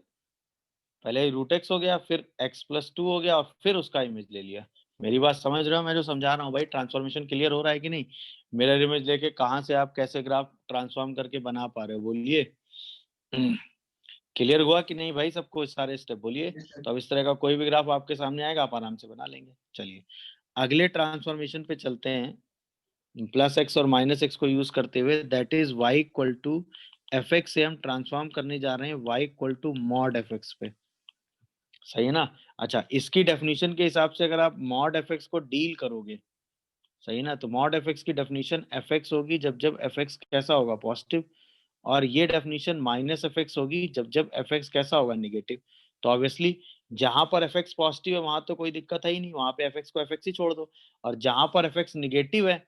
पहले रूट एक्स हो गया, फिर x प्लस 2 हो गया, और फिर उसका इमेज ले लिया। मेरी बात समझ रहे हो मैं जो समझा रहा हूँ भाई? ट्रांसफॉर्मेशन क्लियर हो रहा है कि नहीं? मिरर इमेज लेके कहाँ से आप कैसे ग्राफ ट्रांसफॉर्म करके बना पा रहे हो? बोलिए। क्लियर हुआ कि नहीं भाई सबको सारे स्टेप? बोलिए। Yes sir. तो अब इस तरह का कोई भी ग्राफ आपके सामने आएगा आप आराम से बना लेंगे। चलिए अगले ट्रांसफॉर्मेशन पे चलते हैं। प्लस एक्स और माइनस एक्स को यूज करते हुए, that is y equal to F x से हम ट्रांसफॉर्म करने जा रहे हैं y equal to mod f x पे। सही है ना? अच्छा, इसकी डेफिनेशन के हिसाब से अगर आप मॉड एफ एक्स को डील करोगे, सही है ना, तो मॉड एफ एक्स की डेफिनेशन एफ एक्स होगी जब जब एफ एक्स कैसा होगा? पॉजिटिव। और ये डेफिनेशन माइनस एफ एक्स होगी जब जब एफ एक्स कैसा होगा? निगेटिव। तो ऑब्वियसली जहां पर एफ एक्स पॉजिटिव है वहां तो कोई दिक्कत है ही नहीं, वहां पे एफ एक्स को एफ एक्स ही छोड़ दो। और जहां पर एफ एक्स निगेटिव है,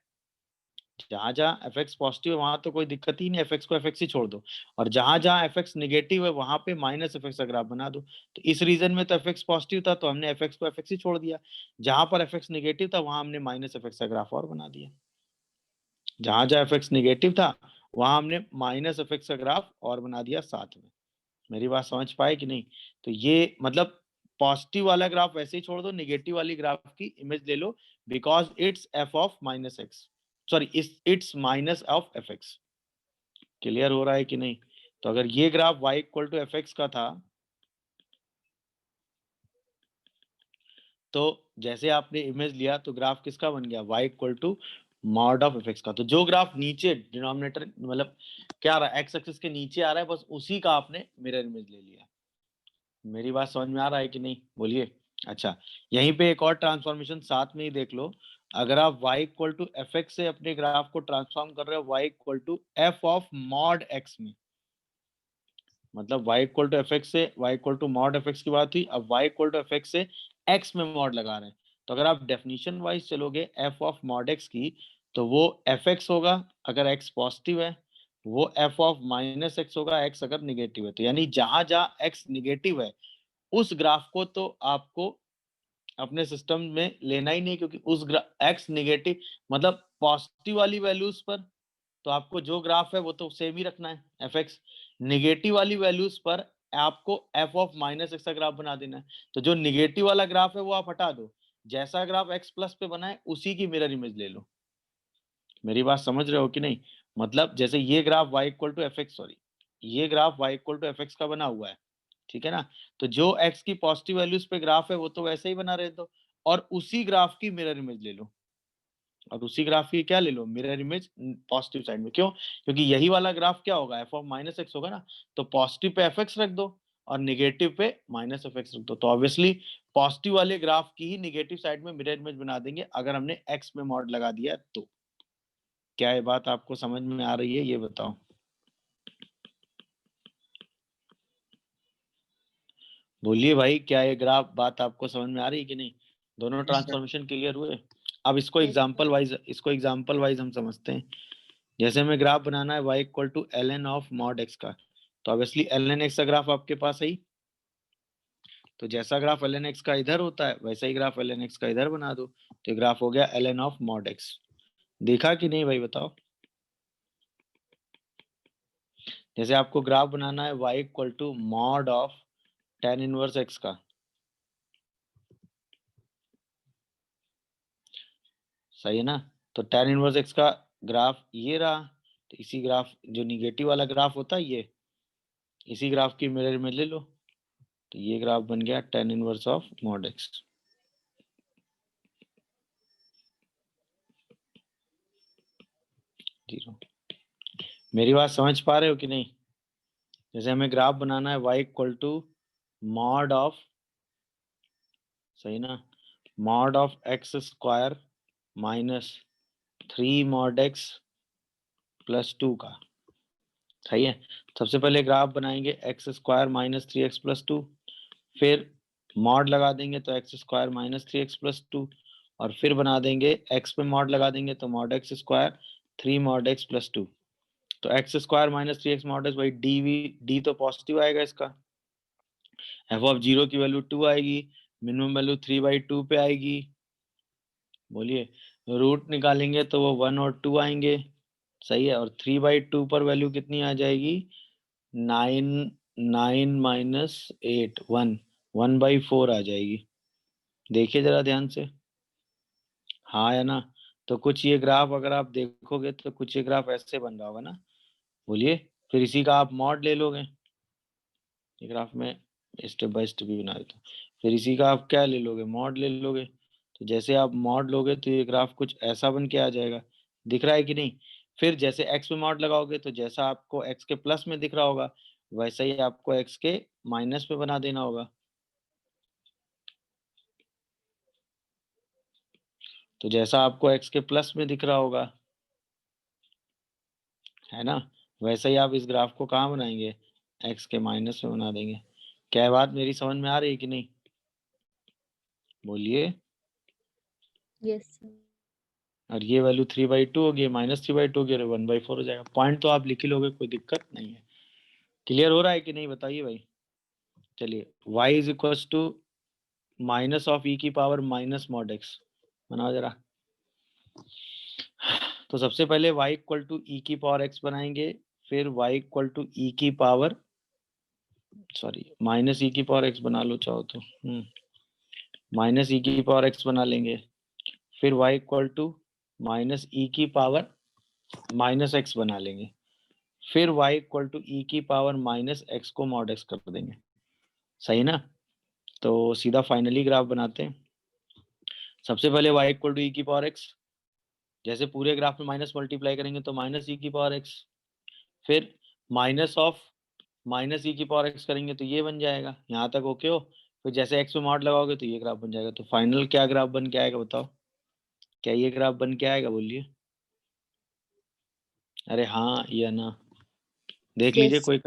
जहां जहां एफ एक्स पॉजिटिव है वहां तो कोई दिक्कत ही नहीं, एफ एक्स को एफ एक्स ही छोड़ दो। और जहां जहां एफ एक्स निगेटिव है वहां पे माइनस एफ एक्स का ग्राफ बना दो। तो इस रीजन में तो एफ एक्स पॉजिटिव था तो हमने एफ एक्स को एफ एक्स ही छोड़ दिया, जहां पर एफ एक्स निगेटिव था वहां हमने माइनस एफ एक्स का ग्राफ और बना दिया। जहां जहां एफ एक्स निगेटिव था वहां हमने माइनस एफ एक्स का ग्राफ और बना दिया साथ में। मेरी बात समझ पाए कि नहीं? तो ये मतलब पॉजिटिव वाला ग्राफ वैसे ही छोड़ दो, निगेटिव वाली ग्राफ की इमेज ले लो, because it's f of minus x, sorry it's minus of f x. Clear हो रहा है कि नहीं? तो अगर ये graph y equal to F x का था, तो जैसे आपने इमेज लिया तो ग्राफ किसका बन गया? y equal to mod of f x का। तो जो ग्राफ नीचे डिनोमिनेटर मतलब क्या आ रहा है, एक्स एक्सिस के नीचे आ रहा है, बस उसी का आपने मिरर इमेज ले लिया। मेरी बात समझ में आ रहा है कि नहीं? बोलिए। अच्छा, यहीं पे एक और ट्रांसफॉर्मेशन साथ में ही देख लो। अगर आप y equal to F x से अपने ग्राफ को ट्रांसफॉर्म कर रहे हो y equal to f of mod x में, मतलब y equal to F x से y equal to mod f x की बात हुई, अब y equal to F x से x में मॉड लगा रहे हैं। तो अगर आप डेफिनेशन वाइज चलोगे f ऑफ मॉड x की, तो वो एफ एक्स होगा अगर x पॉजिटिव है, वो f ऑफ माइनस एक्स होगा x अगर निगेटिव है। तो यानी जहां जहां x निगेटिव है उस ग्राफ को तो आपको अपने सिस्टम में लेना ही नहीं, क्योंकि उस x निगेटिव मतलब पॉजिटिव वाली वैल्यूज पर तो आपको जो ग्राफ है वो तो सेम ही रखना है एफ एक्स। निगेटिव वाली वैल्यूज पर आपको एफ ऑफ माइनस एक्स का ग्राफ बना देना है। तो जो निगेटिव वाला ग्राफ है वो आप हटा दो, जैसा ग्राफ एक्स प्लस पे बना है उसी की मिरर इमेज ले लो। मेरी बात समझ रहे हो कि नहीं? मतलब जैसे ये graph y equal to F x, sorry ये graph y equal to F x का बना हुआ है, ठीक है ना? तो जो x की पॉजिटिव वैल्यूज पे ग्राफ है वो तो वैसे ही बना रहे दो, और उसी ग्राफ की मिरर इमेज ले लो। और उसी ग्राफ की क्या ले लो? मिरर इमेज पॉजिटिव साइड में। क्यों? क्योंकि यही वाला ग्राफ क्या होगा? एफ ऑफ माइनस एक्स होगा ना। तो पॉजिटिव पे एफ एक्स रख दो और निगेटिव पे माइनस एफ एक्स रख दो। तो ऑब्वियसली पॉजिटिव वाले ग्राफ की ही निगेटिव साइड में मिरर इमेज बना देंगे अगर हमने एक्स में मॉड लगा दिया तो। क्या ये बात आपको समझ में आ रही है? ये बताओ। बोलिए भाई, क्या ये ग्राफ बात आपको समझ में आ रही है कि नहीं? दोनों यस सर। ट्रांसफॉर्मेशन क्लियर हुए? अब इसको Yes, एग्जांपल sir. वाइज हम समझते हैं। जैसे हमें ग्राफ बनाना है y equal to l n of mod x का, तो ऑब्वियसली एल एन एक्स का ग्राफ आपके पास है ही। तो जैसा ग्राफ एल एन एक्स का इधर होता है वैसा ही ग्राफ एल एन एक्स का इधर बना दो, तो ग्राफ हो गया l n of mod x. देखा कि नहीं भाई? बताओ। जैसे आपको ग्राफ बनाना है y equal to mod of tan inverse x का, सही है ना? तो tan इनवर्स एक्स का ग्राफ ये रहा, तो इसी ग्राफ जो निगेटिव वाला ग्राफ होता है ये, इसी ग्राफ की मिरर में ले लो, तो ये ग्राफ बन गया tan inverse of mod x. Zero. मेरी बात समझ पा रहे हो कि नहीं? जैसे हमें ग्राफ बनाना है y equal to mod of, सही ना, mod of x square minus 3 mod x plus 2 का, सही है। सबसे पहले ग्राफ बनाएंगे x square minus 3x plus 2, फिर मॉड लगा देंगे तो x square minus 3x plus 2, और फिर बना देंगे एक्स पे मॉड लगा देंगे तो mod x square 3 mod x plus 2। तो x square minus 3x mod x, भाई डी तो पॉजिटिव आएगा इसका, एफ ऑफ जीरो की वैल्यू 2 आएगी, मिनिमम वैल्यू 3/2 पे आएगी। बोलिए। रूट निकालेंगे तो वो 1 और 2 आएंगे, सही है। और 3/2 पर वैल्यू कितनी आ जाएगी? 9, 9 माइनस 8, 1/4 आ जाएगी। देखिए जरा ध्यान से, हाँ है ना? तो कुछ ये ग्राफ अगर आप देखोगे तो कुछ ये ग्राफ ऐसे बन रहा होगा ना। बोलिए। फिर इसी का आप मॉड ले लोगे, ये ग्राफ में स्टेप बाय स्टेप भी बना देता हूँ। फिर इसी का आप क्या ले लोगे? मॉड ले लोगे। तो जैसे आप मॉड लोगे तो ये ग्राफ कुछ ऐसा बन के आ जाएगा। दिख रहा है कि नहीं? फिर जैसे एक्स में मॉड लगाओगे तो जैसा आपको एक्स के प्लस में दिख रहा होगा वैसा ही आपको एक्स के माइनस में बना देना होगा। तो जैसा आपको एक्स के प्लस में दिख रहा होगा, है ना, वैसे ही आप इस ग्राफ को कहाँ बनाएंगे? एक्स के माइनस में बना देंगे। क्या बात मेरी समझ में आ रही है कि नहीं? बोलिए। Yes, sir. और ये वैल्यू 3/2 होगी, -3/2 होगी, 1/4 हो जाएगा। पॉइंट तो आप लिख ही लोगे, कोई दिक्कत नहीं है। क्लियर हो रहा है कि नहीं? बताइए भाई। चलिए, y is equal to minus of e की पावर माइनस मॉड एक्स बनाओ जरा। तो सबसे पहले y इक्वल टू ई की पावर x बनाएंगे, फिर y इक्वल टू ई की पावर माइनस ई की पावर x बना लो चाहो तो, माइनस ई की पावर x बना लेंगे, फिर y इक्वल टू माइनस ई की पावर माइनस x बना लेंगे, फिर y इक्वल टू ई की पावर माइनस x को मॉड x कर देंगे। सही ना? तो सीधा फाइनली ग्राफ बनाते हैं। सबसे पहले y इक्वल टू ई की पावर x, जैसे पूरे ग्राफ में माइनस मल्टीप्लाई करेंगे तो माइनस ई की पावर x, फिर माइनस ऑफ माइनस ई की पावर x करेंगे तो ये बन जाएगा। यहाँ तक ओके हो? फिर जैसे x में मॉड लगाओगे तो ये ग्राफ बन जाएगा। तो फाइनल क्या ग्राफ बन के आएगा बताओ? क्या ये ग्राफ बन के आएगा? बोलिए। अरे हाँ या ना? देख लीजिए, Yes.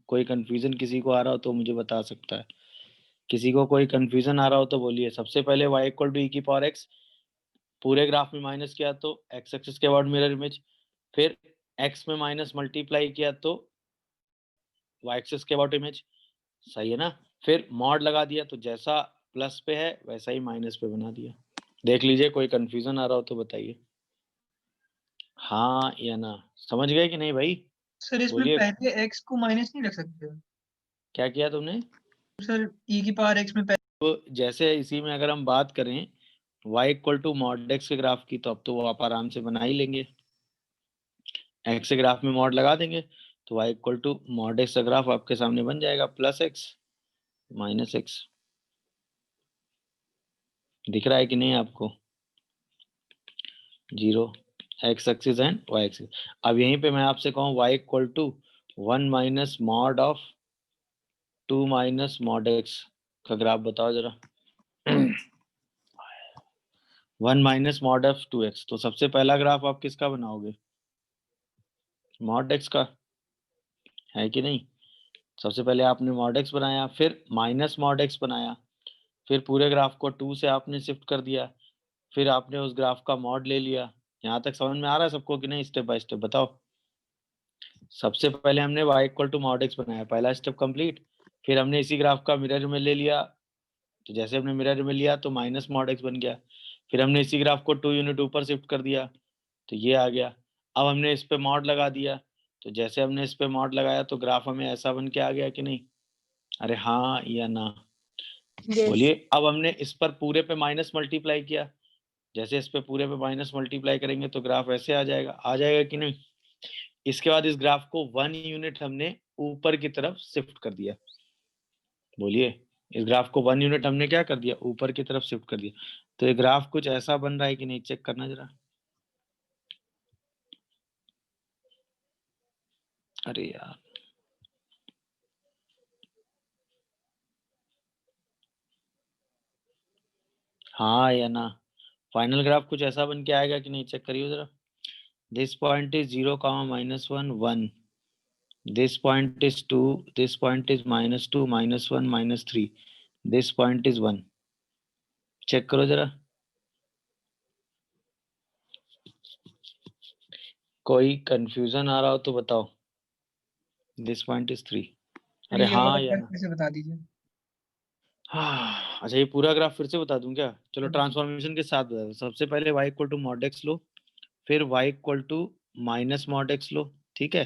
कोई कंफ्यूजन किसी को आ रहा हो तो मुझे बता सकता है। किसी को कोई कंफ्यूजन आ रहा हो तो बोलिए। सबसे पहले y इक्वल टू ई की पावर x, पूरे ग्राफ में माइनस किया तो x एक्सिस के अबाउट मिरर इमेज, फिर x में माइनस मल्टीप्लाई किया तो y एक्सिस के अबाउट इमेज। सही है ना? फिर मॉड लगा दिया तो जैसा प्लस पे है वैसा ही माइनस पे बना दिया। देख लीजिए, कोई कंफ्यूजन आ रहा हो तो बताइए। हाँ या ना? समझ गए कि नहीं भाई? सर इसमें बोलिए। पहले x को माइनस नहीं रख सकते? क्या किया तुमने? सर e की पावर x में तो जैसे इसी में अगर हम बात करें y equal to mod x के ग्राफ की, तो अब तो वो आप आराम से बना ही लेंगे। x के ग्राफ में मॉड लगा देंगे तो y equal to mod x का ग्राफ आपके सामने बन जाएगा, प्लस x माइनस x। दिख रहा है कि नहीं आपको? 0 x axis and y axis. अब यहीं पे मैं आपसे कहूँ y equal to 1 minus mod of 2 minus mod x का ग्राफ बताओ जरा। 1 माइनस मॉड ऑफ 2x, तो सबसे पहला ग्राफ आप किसका बनाओगे? मॉड x का, है कि नहीं? सबसे पहले आपने मॉड x बनाया, फिर माइनस मॉड x बनाया, फिर पूरे ग्राफ को 2 से आपने शिफ्ट कर दिया, फिर आपने उस ग्राफ का मॉड ले लिया। यहाँ तक समझ में आ रहा है सबको कि नहीं? स्टेप बाय स्टेप बताओ। सबसे पहले हमने y equal to mod x बनाया, पहला स्टेप कंप्लीट। फिर हमने इसी ग्राफ का मिरर में ले लिया, तो जैसे हमने मिरर में लिया तो माइनस मॉड x बन गया। फिर हमने इसी ग्राफ को 2 यूनिट ऊपर शिफ्ट कर दिया तो ये आ गया। अब हमने इस पे मॉड लगा दिया, तो जैसे हमने इस पे मॉड लगाया तो ग्राफ हमें ऐसा बन के आ गया कि नहीं? अरे हाँ या ना? Yes. बोलिए। अब हमने इस पर पूरे पे माइनस मल्टीप्लाई किया, जैसे इस पे पूरे पे माइनस मल्टीप्लाई करेंगे तो ग्राफ ऐसे आ जाएगा कि नहीं? इसके बाद इस ग्राफ को 1 यूनिट हमने ऊपर की तरफ शिफ्ट कर दिया। बोलिए। इस ग्राफ को 1 यूनिट हमने क्या कर दिया? ऊपर की तरफ शिफ्ट कर दिया। तो ये ग्राफ कुछ ऐसा बन रहा है कि नहीं? चेक करना जरा। अरे यार, हाँ या ना? फाइनल ग्राफ कुछ ऐसा बन के आएगा कि नहीं? चेक करिए जरा। This point is 0, -1 1, this point is 2, this point is -2 -1 -3, this point is 1। Check करो जरा। कोई कंफ्यूजन आ रहा हो तो बताओ। This point is 3। सर अरे ये हाँ वाला या ग्राफ ना? फिर से बता दीजिए। हाँ, अच्छा, ये पूरा ग्राफ फिर से बता दूं क्या? चलो हाँ। ट्रांसफॉर्मेशन के साथ बता दूं। सबसे पहले y equal to mod x लो, फिर y equal to minus mod x लो, ठीक है?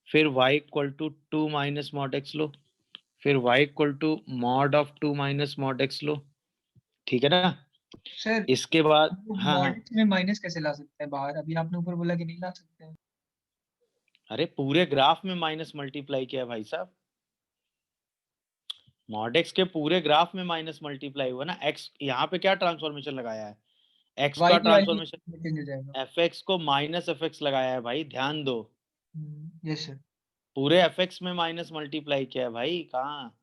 फिर y equal to 2 minus mod x लो, फिर y equal to mod of 2 minus mod x लो, ठीक है ना? सर इसके बाद हाँ हाँ, मॉड में माइनस कैसे ला सकते हैं बाहर? अभी आपने ऊपर बोला कि नहीं ला सकते हैं। अरे पूरे ग्राफ में माइनस मल्टीप्लाई किया है भाई साहब। मॉड x के पूरे ग्राफ में माइनस मल्टीप्लाई हुआ ना। x यहाँ पे क्या ट्रांसफॉर्मेशन लगाया है? x y का की वैल्यू ट्रांसफॉर्मेशन चेंज हो जाएगा। fx को माइनस fx लगाया है भाई, ध्यान दो। Yes sir. पूरे fx में माइनस मल्टीप्लाई किया है भाई। कहाँ?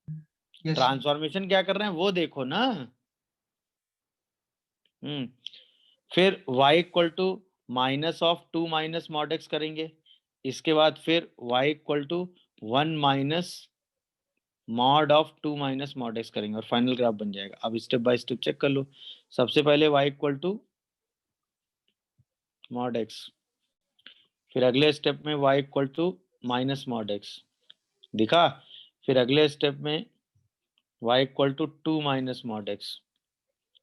Yes sir. ट्रांसफॉर्मेशन क्या कर रहे हैं वो देखो ना। फिर y equal to minus of 2 minus mod x करेंगे। इसके बाद फिर y equal to 1 minus mod of 2 minus mod x करेंगे और फाइनल ग्राफ बन जाएगा। अब स्टेप बाय स्टेप चेक कर लो। सबसे पहले y equal to mod x, फिर अगले स्टेप में y equal to minus mod x, दिखा? फिर अगले स्टेप में y equal to 2 minus mod x,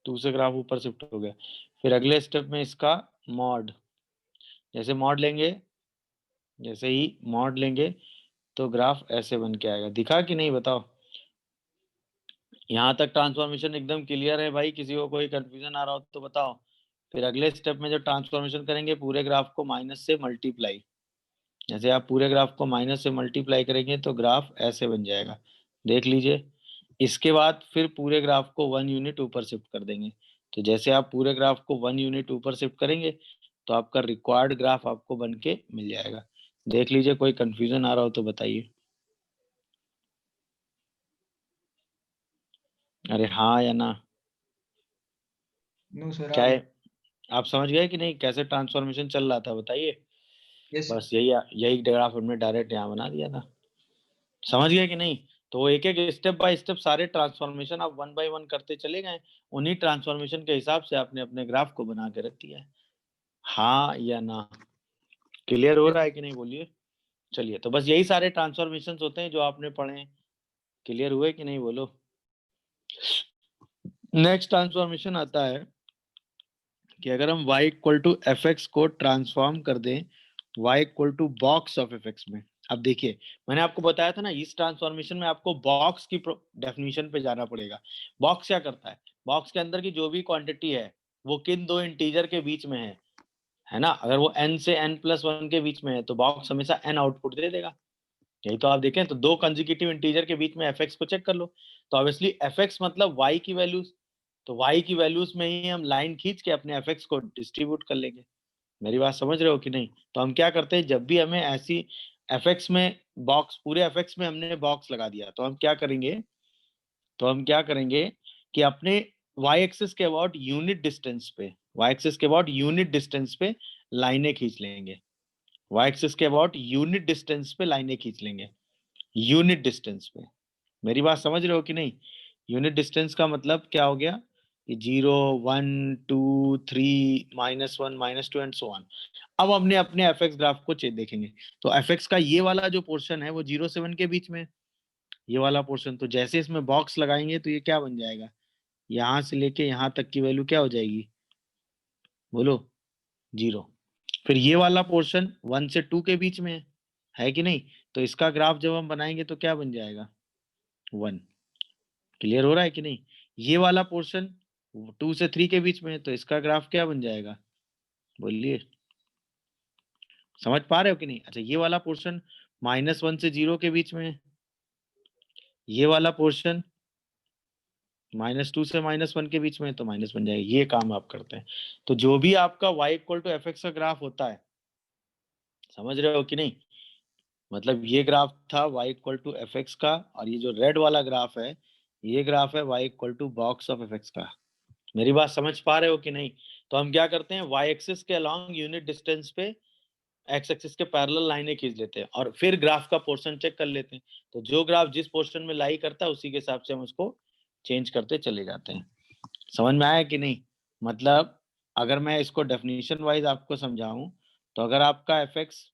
2 से ग्राफ ऊपर शिफ्ट हो गया। फिर अगले स्टेप में इसका मॉड, जैसे मॉड लेंगे, जैसे ही मॉड लेंगे तो ग्राफ ऐसे बन के आएगा। दिखा कि नहीं बताओ? यहाँ तक ट्रांसफॉर्मेशन एकदम क्लियर है भाई? किसी को कोई कंफ्यूजन आ रहा हो तो बताओ। फिर अगले स्टेप में जो ट्रांसफॉर्मेशन करेंगे, पूरे ग्राफ को माइनस से मल्टीप्लाई, जैसे आप पूरे ग्राफ को माइनस से मल्टीप्लाई करेंगे तो ग्राफ ऐसे बन जाएगा, देख लीजिए। इसके बाद फिर पूरे ग्राफ को 1 यूनिट ऊपर शिफ्ट कर देंगे। तो जैसे आप पूरे ग्राफ को 1 यूनिट ऊपर शिफ्ट करेंगे तो आपका रिक्वायर्ड ग्राफ आपको बन के मिल जाएगा। देख लीजिए, कोई कंफ्यूजन आ रहा हो तो बताइए। अरे हाँ या ना? नो सर, क्या है, आप समझ गए कि नहीं कैसे ट्रांसफॉर्मेशन चल रहा था? बताइए। यस बस यही यही ग्राफ हमने डायरेक्ट यहाँ बना दिया था। समझ गए कि नहीं? तो एक एक स्टेप बाय स्टेप सारे ट्रांसफॉर्मेशन आप 1 बाय 1 करते चले गए। उन्हीं ट्रांसफॉर्मेशन के हिसाब से आपने अपने ग्राफ को बना के रख दिया है। हाँ या ना? क्लियर हो रहा है कि नहीं, बोलिए। चलिए, तो बस यही सारे ट्रांसफॉर्मेशन होते हैं जो आपने पढ़े हैं। क्लियर हुए कि नहीं, बोलो। नेक्स्ट ट्रांसफॉर्मेशन आता है कि अगर हम y equal to F x को ट्रांसफॉर्म कर दें y equal to box of f x में। अब देखिए, मैंने आपको बताया था ना, इस ट्रांसफॉर्मेशन में आपको बॉक्स की डेफिनेशन पे जाना पड़ेगा। बॉक्स क्या करता है? बॉक्स के अंदर की जो भी क्वांटिटी है वो किन दो इंटीजर के बीच में है ना? अगर वो n से n+1 के बीच में है तो बॉक्स हमेशा n आउटपुट दे देगा। यही तो आप देखें तो दो कंजिक्यूटिव इंटीजर के बीच में एफ एक्स को चेक कर लो, तो ऑब्वियसली एफ एक्स मतलब y की वैल्यूज, तो y की वैल्यूज में ही हम लाइन खींच के अपने एफ एक्स को डिस्ट्रीब्यूट कर लेंगे। मेरी बात समझ रहे हो कि नहीं? तो हम क्या करते हैं, जब भी हमें ऐसी एफ एक्स में बॉक्स, पूरे एफ एक्स में हमने बॉक्स लगा दिया, तो हम क्या करेंगे, कि अपने y एक्सिस के अबाउट यूनिट डिस्टेंस पे, y एक्सिस के अबाउट यूनिट डिस्टेंस पे लाइनें खींच लेंगे। y एक्सिस के अबाउट यूनिट डिस्टेंस पे लाइनें खींच लेंगे, यूनिट डिस्टेंस पे। मेरी बात समझ रहे हो कि नहीं? यूनिट डिस्टेंस का मतलब क्या हो गया कि 0, 1, 2, 3, -1, -2 एंड सो ऑन। अब हमने अपने एफ एक्स ग्राफ को देखेंगे, तो एफ एक्स का ये वाला जो पोर्शन है वो 0 से 1 के बीच में है, ये वाला पोर्शन। तो जैसे इसमें बॉक्स लगाएंगे तो ये क्या बन जाएगा, यहाँ से लेके यहाँ तक की वैल्यू क्या हो जाएगी, बोलो, 0। फिर ये वाला पोर्शन 1 से 2 के बीच में है कि नहीं? तो इसका ग्राफ जब हम बनाएंगे तो क्या बन जाएगा, 1। क्लियर हो रहा है कि नहीं? ये वाला पोर्शन 2 से 3 के बीच में है, तो इसका ग्राफ क्या बन जाएगा, बोलिए। समझ पा रहे हो कि नहीं? अच्छा, ये वाला पोर्शन -1 से 0 के बीच में है, ये वाला पोर्शन -2 से -1 के बीच में है, तो माइनस बन जाएगा। ये काम आप करते हैं। तो जो भी आपका y equal to F x का ग्राफ होता है, समझ रहे हो कि नहीं? मतलब ये ग्राफ था y equal to F x का, और ये जो रेड वाला ग्राफ है, ये ग्राफ है y equal to box of f x का। मेरी बात समझ पा रहे हो कि नहीं? तो हम क्या करते हैं, y एक्सिस के अलोंग यूनिट डिस्टेंस पे x एक्सिस के पैरेलल लाइनें खींच लेते हैं और फिर ग्राफ का पोर्शन चेक कर लेते हैं। तो जो ग्राफ जिस पोर्शन में लाई करता है उसी के हिसाब से हम उसको चेंज करते चले जाते हैं। समझ में आया कि नहीं? मतलब अगर मैं इसको डेफिनेशन वाइज आपको समझाऊं, तो अगर आपका एफ एक्स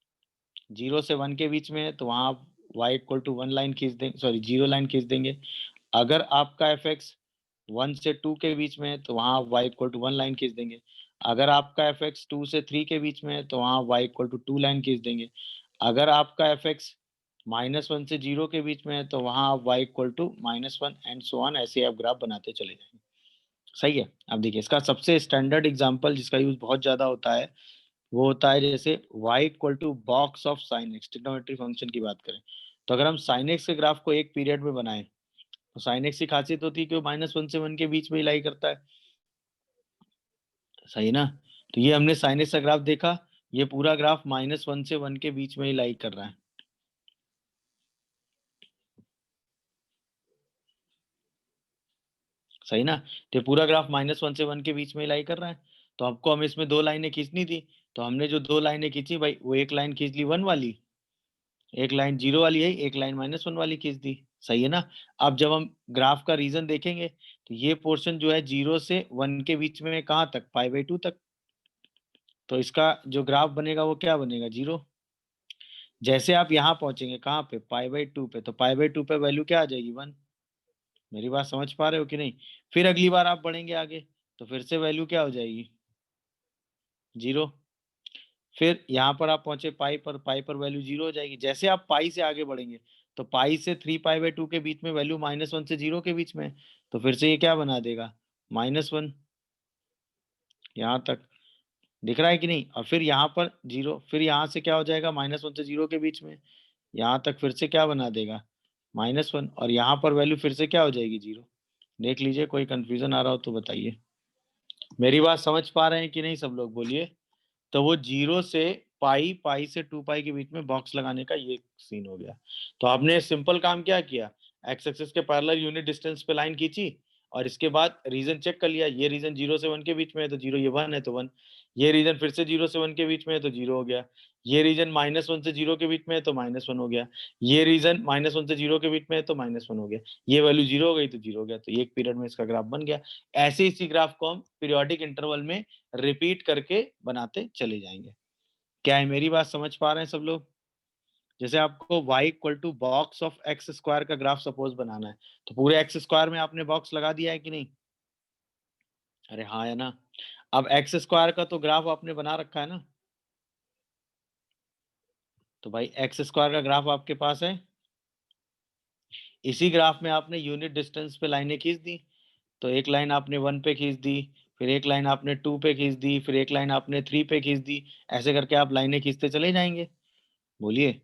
0 से 1 के बीच में है तो वहां आप y इक्वल टू 1 लाइन खींच देंगे, सॉरी 0 लाइन खींच देंगे। अगर आपका एफ एक्स 1 से 2 के बीच में है तो वहां आप y इक्वल टू 1 लाइन खींच देंगे। अगर आपका एफ एक्स 2 से 3 के बीच में है तो वहां y इक्वल टू 2 लाइन खींच देंगे। अगर आपका एफ एक्स -1 से 0 के बीच में है तो वहां आप y equal to -1 and so on, ऐसे आप ग्राफ बनाते चले जाएंगे। सही है। अब देखिए, इसका सबसे स्टैंडर्ड एग्जांपल जिसका यूज बहुत ज्यादा होता है वो होता है जैसे y equal to box of sine x, trigonometry function की बात करें। तो अगर हम साइन एक्स के ग्राफ को एक पीरियड में बनाएं, तो साइन एक्स की खासियत होती है कि वो -1 से 1 के बीच में ही लाई करता है, सही ना? तो ये हमने साइन एक्स का ग्राफ देखा, ये पूरा ग्राफ -1 से 1 के बीच में ही लाई कर रहा है, सही ना? तो ये पूरा ग्राफ -1 से 1 के बीच में ही लाई कर रहा है। तो आपको हमें इसमें दो लाइनें खींचनी थी, तो हमने जो दो लाइनें खींची भाई, वो एक लाइन खींच ली 1 वाली, एक लाइन 0 वाली है, एक लाइन -1 वाली खींच दी, सही है ना? अब जब हम ग्राफ का रीजन देखेंगे तो ये पोर्शन जो है 0 से 1 के बीच में कहाँ तक, π/2 तक। तो इसका जो ग्राफ बनेगा वो क्या बनेगा, 0। जैसे आप यहाँ पहुंचेंगे कहाँ पे, π/2 पे, तो π/2 पे वैल्यू क्या आ जाएगी, 1। मेरी बात समझ पा रहे हो कि नहीं? फिर अगली बार आप बढ़ेंगे आगे तो फिर से वैल्यू क्या हो जाएगी, 0। फिर यहाँ पर आप पहुंचे पाई पर वैल्यू 0 हो जाएगी। जैसे आप पाई से आगे बढ़ेंगे तो पाई से 3π/2 के बीच में वैल्यू -1 से 0 के बीच में है, तो फिर से ये क्या बना देगा -1। यहाँ तक दिख रहा है कि नहीं? और फिर यहाँ पर 0, फिर यहाँ से क्या हो जाएगा -1 से 0 के बीच में, यहाँ तक फिर से क्या बना देगा -1, और यहाँ पर वैल्यू फिर से क्या हो जाएगी 0। देख लीजिए, कोई कंफ्यूजन आ रहा हो तो बताइए। मेरी बात समझ पा रहे हैं कि नहीं सब लोग, बोलिए। तो वो 0 से पाई से 2π के बीच में बॉक्स लगाने का ये सीन हो गया। तो आपने सिंपल काम क्या किया, एक्स एक्सिस के पैरेलल यूनिट डिस्टेंस पे लाइन खींची और इसके बाद रीजन चेक कर लिया। ये रीजन 0 से 1 के बीच में है तो 0, ये 1 है तो 1। ये रीजन फिर से 0 से 1 के बीच में है तो 0 हो गया। ये रीजन -1 से 0 के बीच में है तो -1 हो गया। ये रीजन -1 से 0 के बीच में है तो -1 हो गया। ये वैल्यू 0 हो गई तो 0 हो गया। तो एक पीरियड में इसका ग्राफ बन गया। ऐसे इसी ग्राफ को हम पीरियोडिक इंटरवल में रिपीट करके बनाते चले जाएंगे। क्या है, मेरी बात समझ पा रहे हैं सब लोग? जैसे आपको y equal to box of x square का ग्राफ सपोज बनाना है, तो पूरे एक्स स्क्वायर में आपने बॉक्स लगा दिया है कि नहीं? अरे हाँ है ना। अब एक्स स्क्वायर का तो ग्राफ आपने बना रखा है ना, तो भाई एक्स स्क्वायर का ग्राफ आपके पास है। इसी ग्राफ में आपने यूनिट डिस्टेंस पे लाइनें खींच दी। तो एक लाइन आपने 1 पे खींच दी, फिर एक लाइन आपने 2 पे खींच दी, फिर एक लाइन आपने 3 पे खींच दी। ऐसे करके आप लाइनें खींचते चले जाएंगे। बोलिए,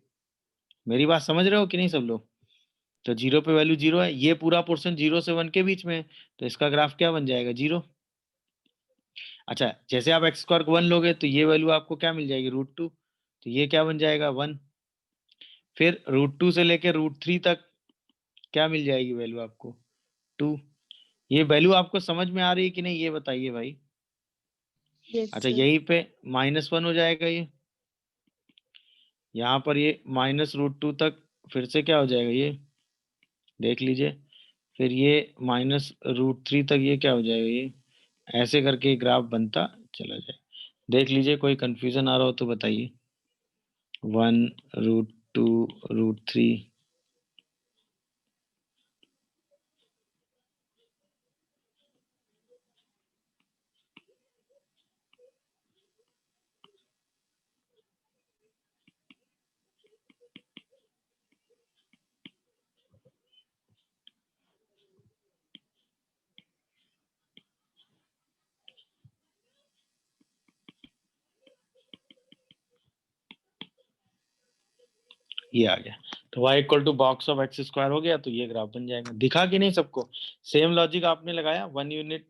मेरी बात समझ रहे हो कि नहीं सब लोग? तो 0 पे वैल्यू 0 है, ये पूरा पोर्शन 0 से 1 के बीच में है, तो इसका ग्राफ क्या बन जाएगा 0। अच्छा, जैसे आप एक्स स्क्वायर को 1 लोगे तो ये वैल्यू आपको क्या मिल जाएगी √2, तो ये क्या बन जाएगा 1। फिर √2 से लेकर √3 तक क्या मिल जाएगी वैल्यू आपको 2। ये वैल्यू आपको समझ में आ रही है कि नहीं, ये बताइए भाई। Yes, अच्छा, sir. यहीं पे -1 हो जाएगा ये, यहाँ पर ये -√2 तक फिर से क्या हो जाएगा ये, देख लीजिए। फिर ये -√3 तक ये क्या हो जाएगा ये, ऐसे करके ग्राफ बनता चला जाए। देख लीजिए, कोई कंफ्यूजन आ रहा हो तो बताइए। 1 √2 √3। ये आ गया, तो y equal to box of x square हो गया, तो ये ग्राफ बन जाएगा। दिखा कि नहीं सबको? सेम लॉजिक आपने लगाया, 1 यूनिट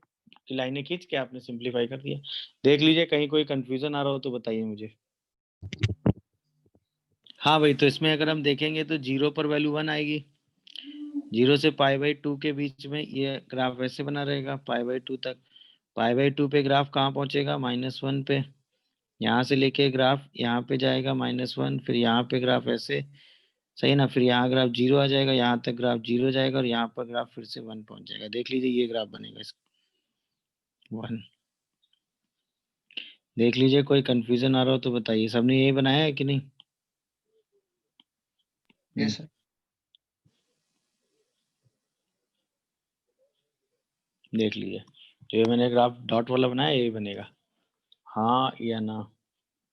की लाइनें खींच के आपने सिंप्लीफाई कर दिया। देख लीजिए, कहीं कोई कंफ्यूजन आ रहा हो तो बताइए मुझे। हाँ भाई, तो इसमें अगर हम देखेंगे तो 0 पर वैल्यू 1 आएगी। 0 से π/2 के बीच में ये ग्राफ ऐसे बना रहेगा π/2 तक। π/2 पे ग्राफ कहाँ पहुंचेगा -1 पे। यहाँ से लेके ग्राफ यहाँ पे जाएगा -1, फिर यहाँ पे ग्राफ ऐसे, सही ना। फिर यहाँ ग्राफ 0 आ जाएगा, यहाँ तक ग्राफ 0 जाएगा और यहाँ पर ग्राफ फिर से 1 पहुंच जाएगा। देख लीजिए, ये ग्राफ बनेगा इसका 1। देख लीजिए, कोई कंफ्यूजन आ रहा हो तो बताइए। सबने यही बनाया है कि नहीं? Yes sir. देख लीजिए, जो ये मैंने ग्राफ डॉट वाला बनाया यही बनेगा, हाँ या ना।